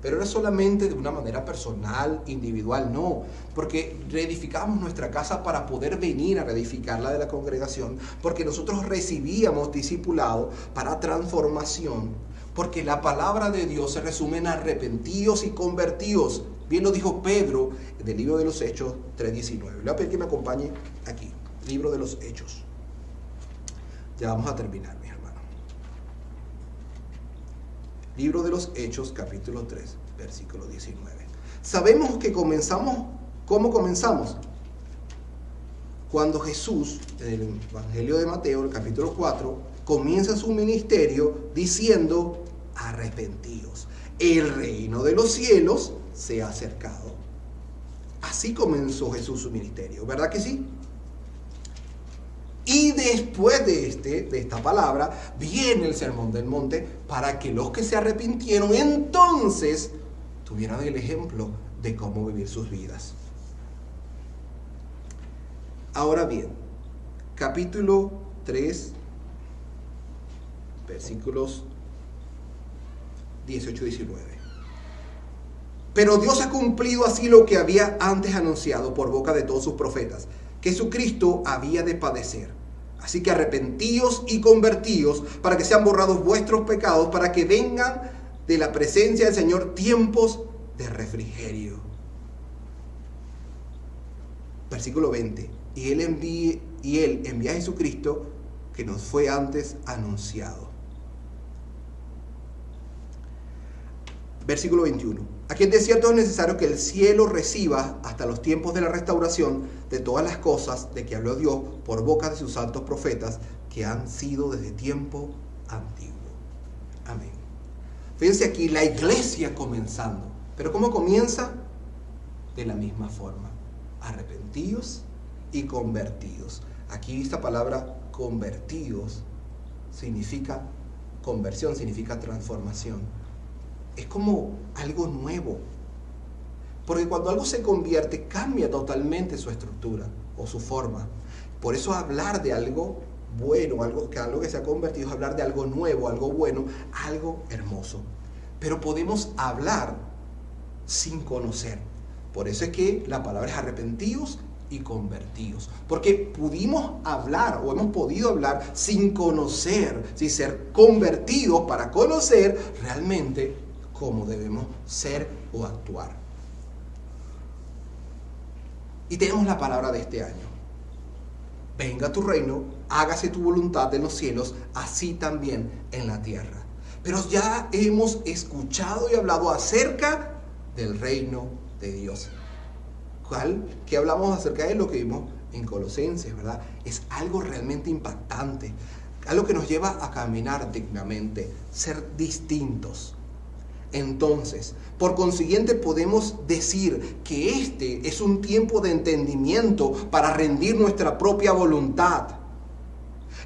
Pero no solamente de una manera personal, individual, no. Porque reedificábamos nuestra casa para poder venir a reedificar la de la congregación. Porque nosotros recibíamos discipulado para transformación. Porque la palabra de Dios se resume en arrepentidos y convertidos. Bien lo dijo Pedro en el libro de los Hechos 3:19. Le voy a pedir que me acompañe aquí. Libro de los Hechos. Ya vamos a terminar, mis hermanos. Libro de los Hechos, capítulo 3, versículo 19. Sabemos que ¿cómo comenzamos? Cuando Jesús, en el Evangelio de Mateo, el capítulo 4, comienza su ministerio diciendo: arrepentíos, el reino de los cielos se ha acercado. Así comenzó Jesús su ministerio, ¿verdad que sí? Y después de esta palabra viene el Sermón del Monte para que los que se arrepintieron entonces tuvieran el ejemplo de cómo vivir sus vidas. Ahora bien, capítulo 3, versículos 18-19. Pero Dios ha cumplido así lo que había antes anunciado por boca de todos sus profetas, que Jesucristo había de padecer. Así que arrepentíos y convertíos para que sean borrados vuestros pecados, para que vengan de la presencia del Señor tiempos de refrigerio. Versículo 20. Y Él envía a Jesucristo, que nos fue antes anunciado. Versículo 21. Aquí en desierto es necesario que el cielo reciba hasta los tiempos de la restauración de todas las cosas de que habló Dios por boca de sus santos profetas, que han sido desde tiempo antiguo. Amén. Fíjense aquí, la iglesia comenzando. ¿Pero cómo comienza? De la misma forma. Arrepentidos y convertidos. Aquí esta palabra convertidos significa conversión, significa transformación. Es como algo nuevo. Porque cuando algo se convierte, cambia totalmente su estructura o su forma. Por eso hablar de algo bueno, algo que se ha convertido, es hablar de algo nuevo, algo bueno, algo hermoso. Pero podemos hablar sin conocer. Por eso es que la palabra es arrepentidos y convertidos. Porque pudimos hablar o hemos podido hablar sin conocer, sin ser convertidos para conocer realmente cómo debemos ser o actuar. Y tenemos la palabra de este año. Venga tu reino, hágase tu voluntad en los cielos, así también en la tierra. Pero ya hemos escuchado y hablado acerca del reino de Dios. ¿Qué hablamos acerca de lo que vimos en Colosenses, verdad? Es algo realmente impactante, algo que nos lleva a caminar dignamente, ser distintos. Entonces, por consiguiente, podemos decir que este es un tiempo de entendimiento para rendir nuestra propia voluntad.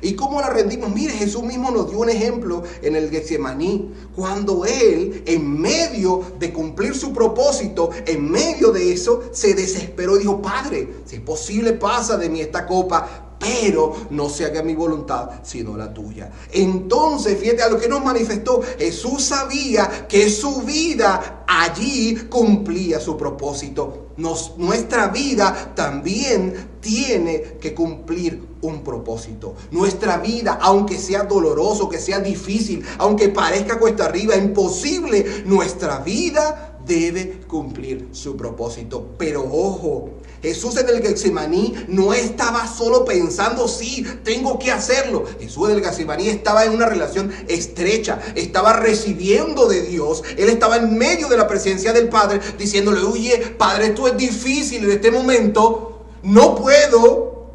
¿Y cómo la rendimos? Mire, Jesús mismo nos dio un ejemplo en el Getsemaní, cuando Él, en medio de cumplir su propósito, en medio de eso, se desesperó y dijo: Padre, si es posible, pasa de mí esta copa, pero no se haga mi voluntad sino la tuya. Entonces, fíjate a lo que nos manifestó. Jesús sabía que su vida allí cumplía su propósito. Nuestra vida también tiene que cumplir un propósito. Nuestra vida, aunque sea doloroso, que sea difícil, aunque parezca cuesta arriba, imposible, nuestra vida debe cumplir su propósito. Pero ojo, Jesús en el Getsemaní no estaba solo pensando: sí, tengo que hacerlo. Jesús en el Getsemaní estaba en una relación estrecha, estaba recibiendo de Dios. Él estaba en medio de la presencia del Padre, diciéndole: oye, Padre, esto es difícil en este momento, no puedo,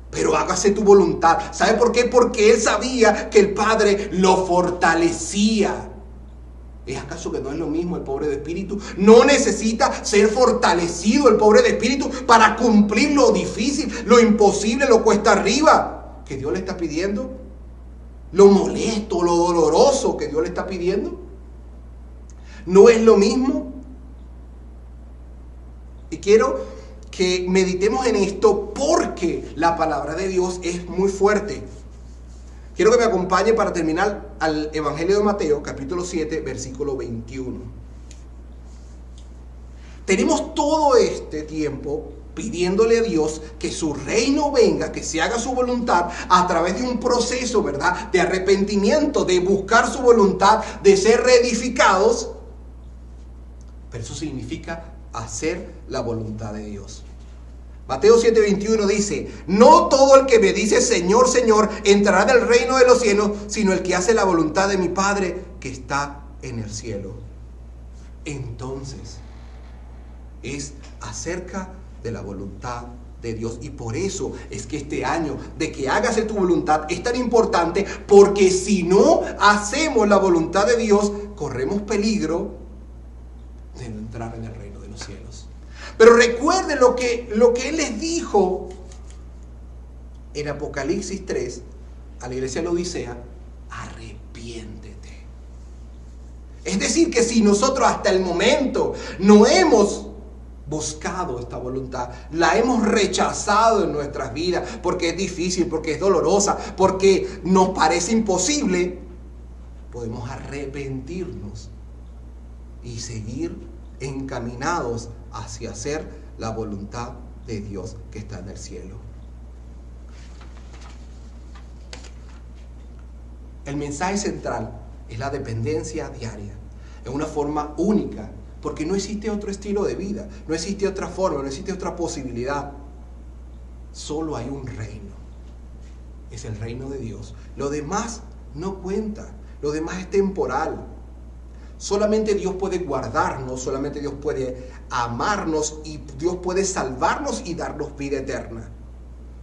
pero hágase tu voluntad. ¿Sabe por qué? Porque él sabía que el Padre lo fortalecía. ¿Es acaso que no es lo mismo el pobre de espíritu? No necesita ser fortalecido el pobre de espíritu para cumplir lo difícil, lo imposible, lo cuesta arriba que Dios le está pidiendo. Lo molesto, lo doloroso que Dios le está pidiendo. ¿No es lo mismo? Y quiero que meditemos en esto porque la palabra de Dios es muy fuerte. Quiero que me acompañe para terminar al Evangelio de Mateo, capítulo 7, versículo 21. Tenemos todo este tiempo pidiéndole a Dios que su reino venga, que se haga su voluntad a través de un proceso, ¿verdad?, de arrepentimiento, de buscar su voluntad, de ser reedificados. Pero eso significa hacer la voluntad de Dios. Mateo 7:21 dice: no todo el que me dice Señor, Señor, entrará del reino de los cielos, sino el que hace la voluntad de mi Padre que está en el cielo. Entonces, es acerca de la voluntad de Dios. Y por eso es que este año de que hágase tu voluntad es tan importante, porque si no hacemos la voluntad de Dios, corremos peligro de no entrar en el reino de los cielos. Pero recuerden lo que Él les dijo en Apocalipsis 3 a la iglesia de la Odisea: arrepiéntete. Es decir, que si nosotros hasta el momento no hemos buscado esta voluntad, la hemos rechazado en nuestras vidas porque es difícil, porque es dolorosa, porque nos parece imposible, podemos arrepentirnos y seguir encaminados hacia hacer la voluntad de Dios que está en el cielo. El mensaje central es la dependencia diaria, en una forma única, porque no existe otro estilo de vida, no existe otra forma, no existe otra posibilidad. Solo hay un reino, es el reino de Dios. Lo demás no cuenta, lo demás es temporal. Solamente Dios puede guardarnos, solamente Dios puede amarnos y Dios puede salvarnos y darnos vida eterna.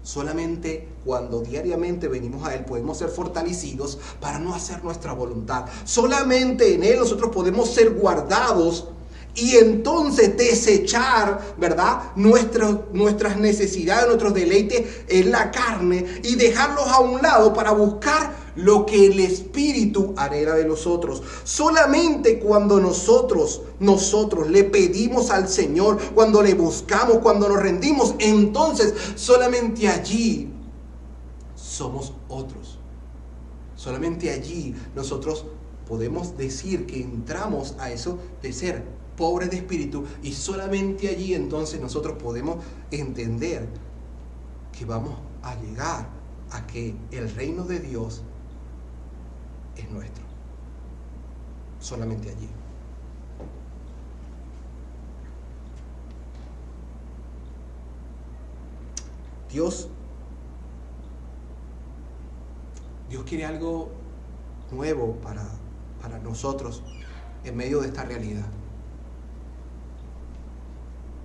Solamente cuando diariamente venimos a Él podemos ser fortalecidos para no hacer nuestra voluntad. Solamente en Él nosotros podemos ser guardados y entonces desechar, ¿verdad?, nuestras necesidades, nuestros deleites en la carne y dejarlos a un lado para buscar lo que el Espíritu anhela de nosotros. Solamente cuando nosotros le pedimos al Señor, cuando le buscamos, cuando nos rendimos, entonces solamente allí somos otros. Solamente allí nosotros podemos decir que entramos a eso de ser pobres de espíritu, y solamente allí entonces nosotros podemos entender que vamos a llegar a que el reino de Dios es nuestro. Solamente allí. Dios quiere algo nuevo para nosotros en medio de esta realidad.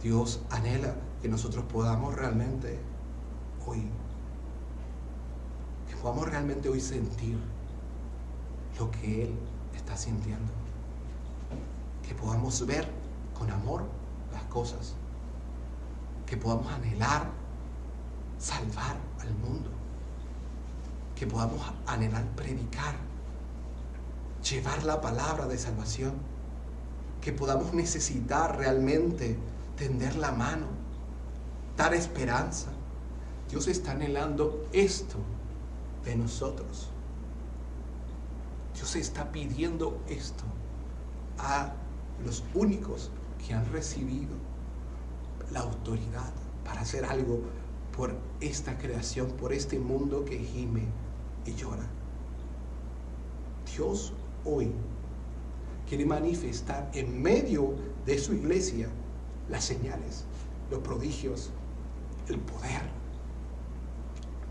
Dios anhela que nosotros podamos realmente hoy sentir lo que Él está sintiendo. Que podamos ver con amor las cosas. Que podamos anhelar salvar al mundo. que podamos anhelar predicar, llevar la palabra de salvación, que podamos necesitar realmente tender la mano, dar esperanza. Dios está anhelando esto de nosotros. Dios está pidiendo esto a los únicos que han recibido la autoridad para hacer algo por esta creación, por este mundo que gime y llora. Dios hoy quiere manifestar en medio de su iglesia las señales, los prodigios, el poder.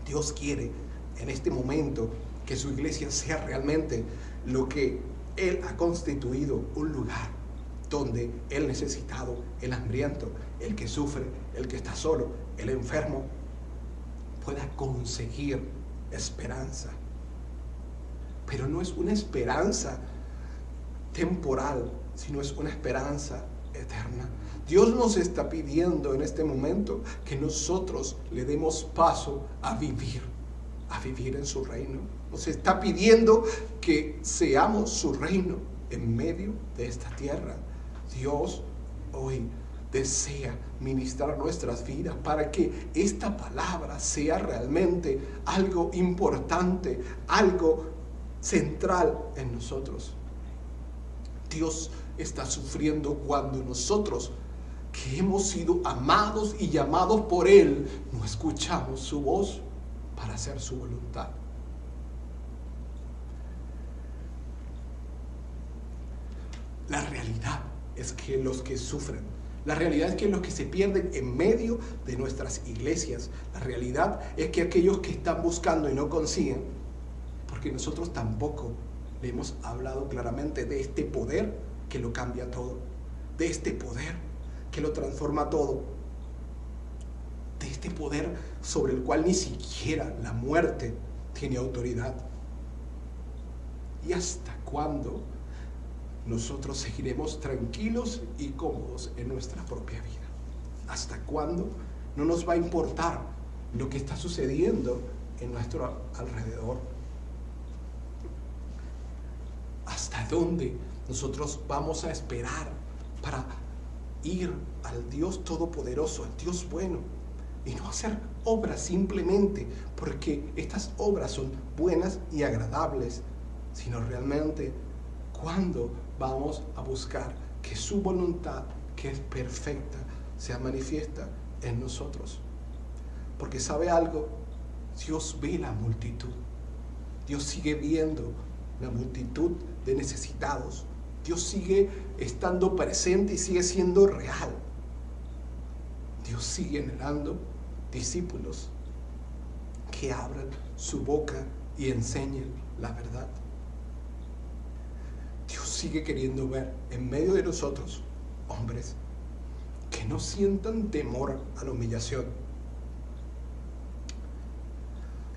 Dios quiere en este momento que su iglesia sea realmente lo que Él ha constituido, un lugar donde el necesitado, el hambriento, el que sufre, el que está solo, el enfermo, pueda conseguir esperanza. Pero no es una esperanza temporal, sino es una esperanza eterna. Dios nos está pidiendo en este momento que nosotros le demos paso a vivir en su reino. Nos está pidiendo que seamos su reino en medio de esta tierra. Dios hoy desea ministrar nuestras vidas para que esta palabra sea realmente algo importante, algo central en nosotros. Dios está sufriendo cuando nosotros, que hemos sido amados y llamados por Él, no escuchamos su voz para hacer su voluntad. La realidad es que los que sufren, la realidad es que los que se pierden en medio de nuestras iglesias, la realidad es que aquellos que están buscando y no consiguen, porque nosotros tampoco le hemos hablado claramente de este poder que lo cambia todo, de este poder que lo transforma todo, de este poder sobre el cual ni siquiera la muerte tiene autoridad. ¿Y hasta cuándo nosotros seguiremos tranquilos y cómodos en nuestra propia vida? ¿Hasta cuándo no nos va a importar lo que está sucediendo en nuestro alrededor? ¿Hasta dónde nosotros vamos a esperar para ir al Dios Todopoderoso, al Dios bueno, y no hacer obras simplemente porque estas obras son buenas y agradables, sino realmente cuándo vamos a buscar que su voluntad, que es perfecta, sea manifiesta en nosotros? Porque ¿sabe algo? Dios ve la multitud. Dios sigue viendo la multitud de necesitados. Dios sigue estando presente y sigue siendo real. Dios sigue anhelando discípulos que abran su boca y enseñen la verdad. Dios sigue queriendo ver en medio de nosotros hombres que no sientan temor a la humillación,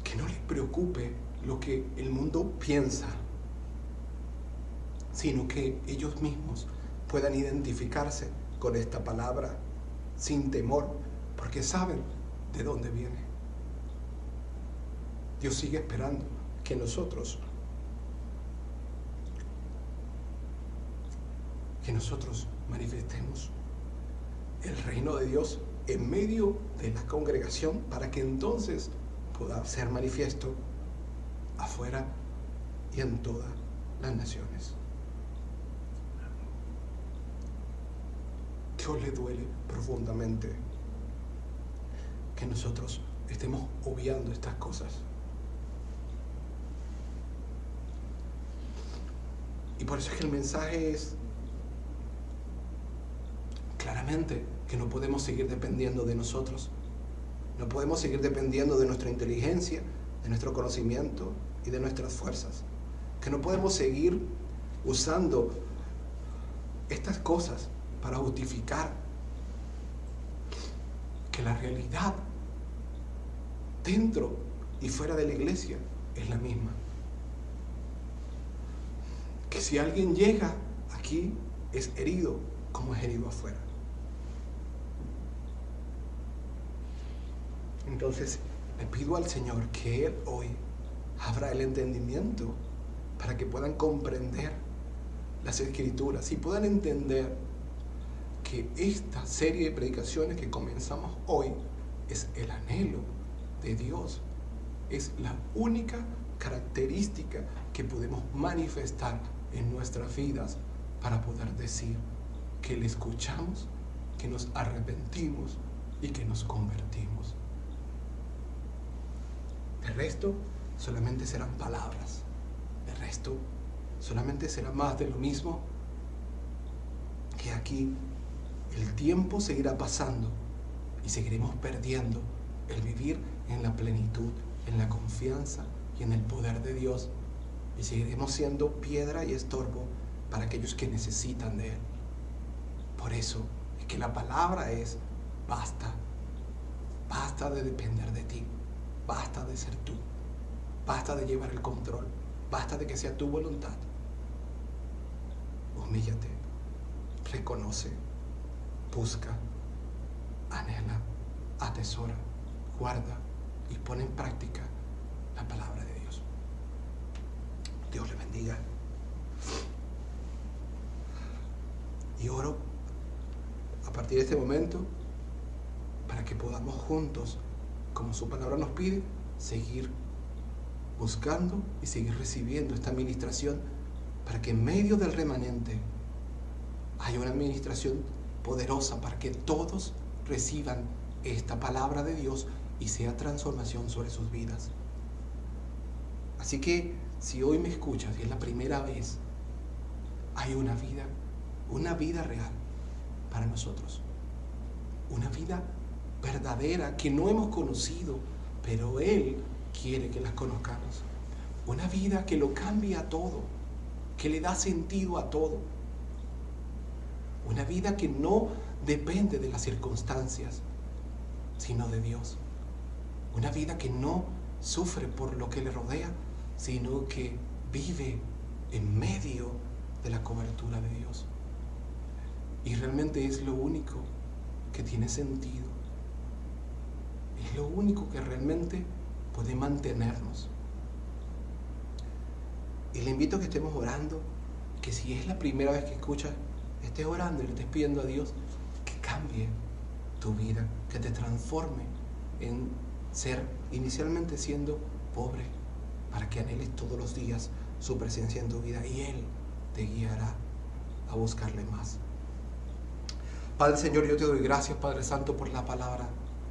que no les preocupe lo que el mundo piensa, sino que ellos mismos puedan identificarse con esta palabra sin temor, porque saben de dónde viene. Dios sigue esperando que nosotros manifestemos el reino de Dios en medio de la congregación, para que entonces pueda ser manifiesto afuera y en todas las naciones. Dios le duele profundamente que nosotros estemos obviando estas cosas. Y por eso es que el mensaje es claramente que no podemos seguir dependiendo de nosotros. No podemos seguir dependiendo de nuestra inteligencia, de nuestro conocimiento y de nuestras fuerzas. Que no podemos seguir usando estas cosas para justificar que la realidad dentro y fuera de la iglesia es la misma. Que si alguien llega aquí es herido como es herido afuera. Entonces le pido al Señor que Él hoy abra el entendimiento para que puedan comprender las Escrituras y puedan entender que esta serie de predicaciones que comenzamos hoy es el anhelo de Dios. Es la única característica que podemos manifestar en nuestras vidas para poder decir que le escuchamos, que nos arrepentimos y que nos convertimos. El resto solamente serán palabras. El resto solamente será más de lo mismo que aquí. El tiempo seguirá pasando y seguiremos perdiendo el vivir en la plenitud, en la confianza y en el poder de Dios, y seguiremos siendo piedra y estorbo para aquellos que necesitan de Él. Por eso es que la palabra es: basta, basta de depender de ti, basta de ser tú, basta de llevar el control, basta de que sea tu voluntad. Humíllate, reconoce, busca, anhela, atesora, guarda y pone en práctica la palabra de Dios. Dios le bendiga. Y oro a partir de este momento para que podamos juntos, como su palabra nos pide, seguir buscando y seguir recibiendo esta administración, para que en medio del remanente haya una administración poderosa para que todos reciban esta palabra de Dios y sea transformación sobre sus vidas. Así que si hoy me escuchas y es la primera vez, hay una vida real para nosotros, una vida verdadera que no hemos conocido, pero Él quiere que las conozcamos, una vida que lo cambia todo, que le da sentido a todo, una vida que no depende de las circunstancias, sino de Dios, una vida que no sufre por lo que le rodea, sino que vive en medio de la cobertura de Dios. Y realmente es lo único que tiene sentido, es lo único que realmente puede mantenernos. Y le invito a que estemos orando, que si es la primera vez que escuchas, estés orando y le estés pidiendo a Dios que cambie tu vida, que te transforme en ser, inicialmente siendo pobre, para que anheles todos los días su presencia en tu vida y Él te guiará a buscarle más. Padre Señor, yo te doy gracias, Padre Santo, por la palabra.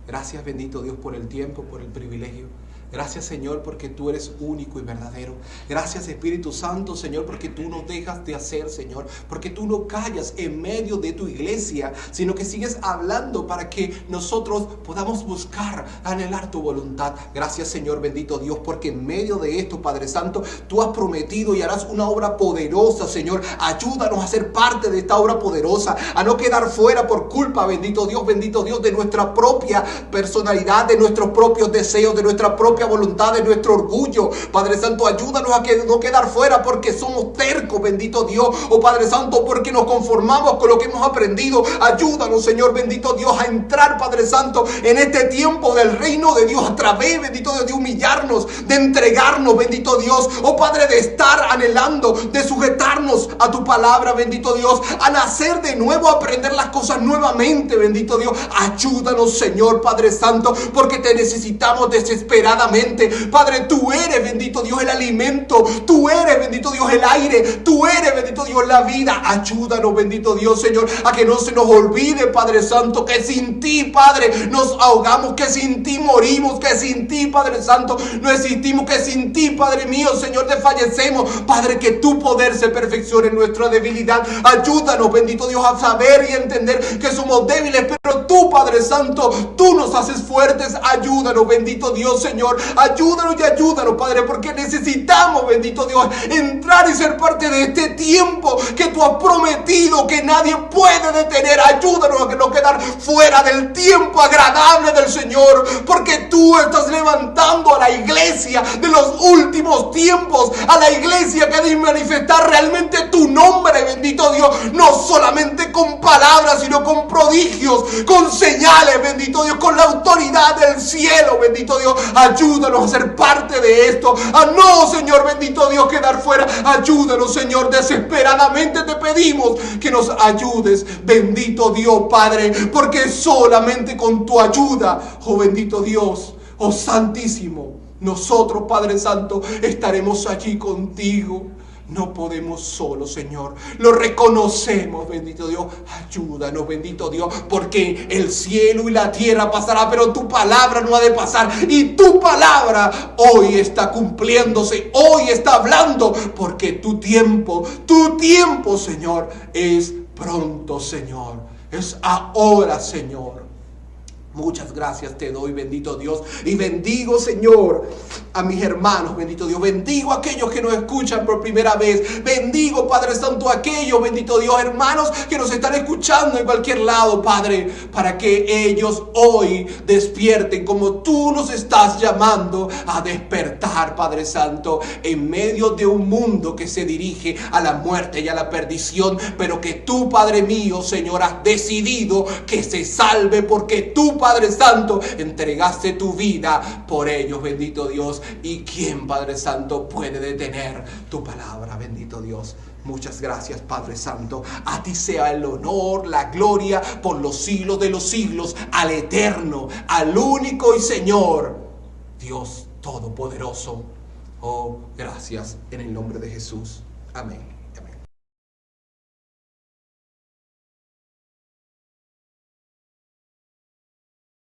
Gracias, bendito Dios, por el tiempo, por el privilegio. Gracias, Señor, porque tú eres único y verdadero. Gracias, Espíritu Santo, Señor, porque tú no dejas de hacer, Señor, porque tú no callas en medio de tu iglesia, sino que sigues hablando para que nosotros podamos buscar, anhelar tu voluntad. Gracias, Señor, bendito Dios, porque en medio de esto, Padre Santo, tú has prometido y harás una obra poderosa, Señor. Ayúdanos a ser parte de esta obra poderosa, a no quedar fuera por culpa, bendito Dios, de nuestra propia personalidad, de nuestros propios deseos, de nuestra propia voluntad, de nuestro orgullo. Padre Santo, ayúdanos a que no quedar fuera porque somos tercos, bendito Dios. Oh Padre Santo, porque nos conformamos con lo que hemos aprendido. Ayúdanos, Señor, bendito Dios, a entrar, Padre Santo, en este tiempo del reino de Dios a través, bendito Dios, de humillarnos, de entregarnos, bendito Dios. Oh Padre, de estar anhelando, de sujetarnos a tu palabra, bendito Dios, a nacer de nuevo, a aprender las cosas nuevamente, bendito Dios. Ayúdanos, Señor, Padre Santo, porque te necesitamos desesperadamente. Padre, tú eres, bendito Dios, el alimento, tú eres, bendito Dios, el aire, tú eres, bendito Dios, la vida. Ayúdanos, bendito Dios, Señor, a que no se nos olvide, Padre Santo, que sin ti, Padre, nos ahogamos, que sin ti morimos, que sin ti, Padre Santo, no existimos, que sin ti, Padre mío, Señor, desfallecemos. Padre, que tu poder se perfeccione en nuestra debilidad. Ayúdanos, bendito Dios, a saber y entender que somos débiles, pero tú, Padre Santo, tú nos haces fuertes. Ayúdanos, bendito Dios, Señor. Ayúdanos y ayúdanos, Padre, porque necesitamos, bendito Dios, entrar y ser parte de este tiempo que tú has prometido que nadie puede detener. Ayúdanos a que no quedar fuera del tiempo agradable del Señor, porque tú estás levantando a la iglesia de los últimos tiempos, a la iglesia que ha de manifestar realmente tu nombre, bendito Dios, no solamente con palabras, sino Dios, con prodigios, con señales, bendito Dios, con la autoridad del cielo, bendito Dios. Ayúdanos a ser parte de esto, a no, Señor, bendito Dios, quedar fuera. Ayúdanos, Señor, desesperadamente te pedimos que nos ayudes, bendito Dios, Padre, porque solamente con tu ayuda, oh bendito Dios, oh Santísimo, nosotros, Padre Santo, estaremos allí contigo. No podemos solos, Señor. Lo reconocemos, bendito Dios. Ayúdanos, bendito Dios, porque el cielo y la tierra pasará, pero tu palabra no ha de pasar. Y tu palabra hoy está cumpliéndose, hoy está hablando, porque tu tiempo, Señor, es pronto, Señor. Es ahora, Señor. Muchas gracias te doy, bendito Dios. Y bendigo, Señor, a mis hermanos, bendito Dios. Bendigo a aquellos que nos escuchan por primera vez. Bendigo, Padre Santo, a aquellos, bendito Dios, hermanos que nos están escuchando en cualquier lado, Padre, para que ellos hoy despierten como tú nos estás llamando a despertar, Padre Santo, en medio de un mundo que se dirige a la muerte y a la perdición, pero que tú, Padre mío, Señor, has decidido que se salve, porque tú, Padre Santo, entregaste tu vida por ellos, bendito Dios. ¿Y quién, Padre Santo, puede detener tu palabra, bendito Dios? Muchas gracias, Padre Santo. A ti sea el honor, la gloria por los siglos de los siglos, al eterno, al único y Señor, Dios Todopoderoso. Oh, gracias en el nombre de Jesús. Amén.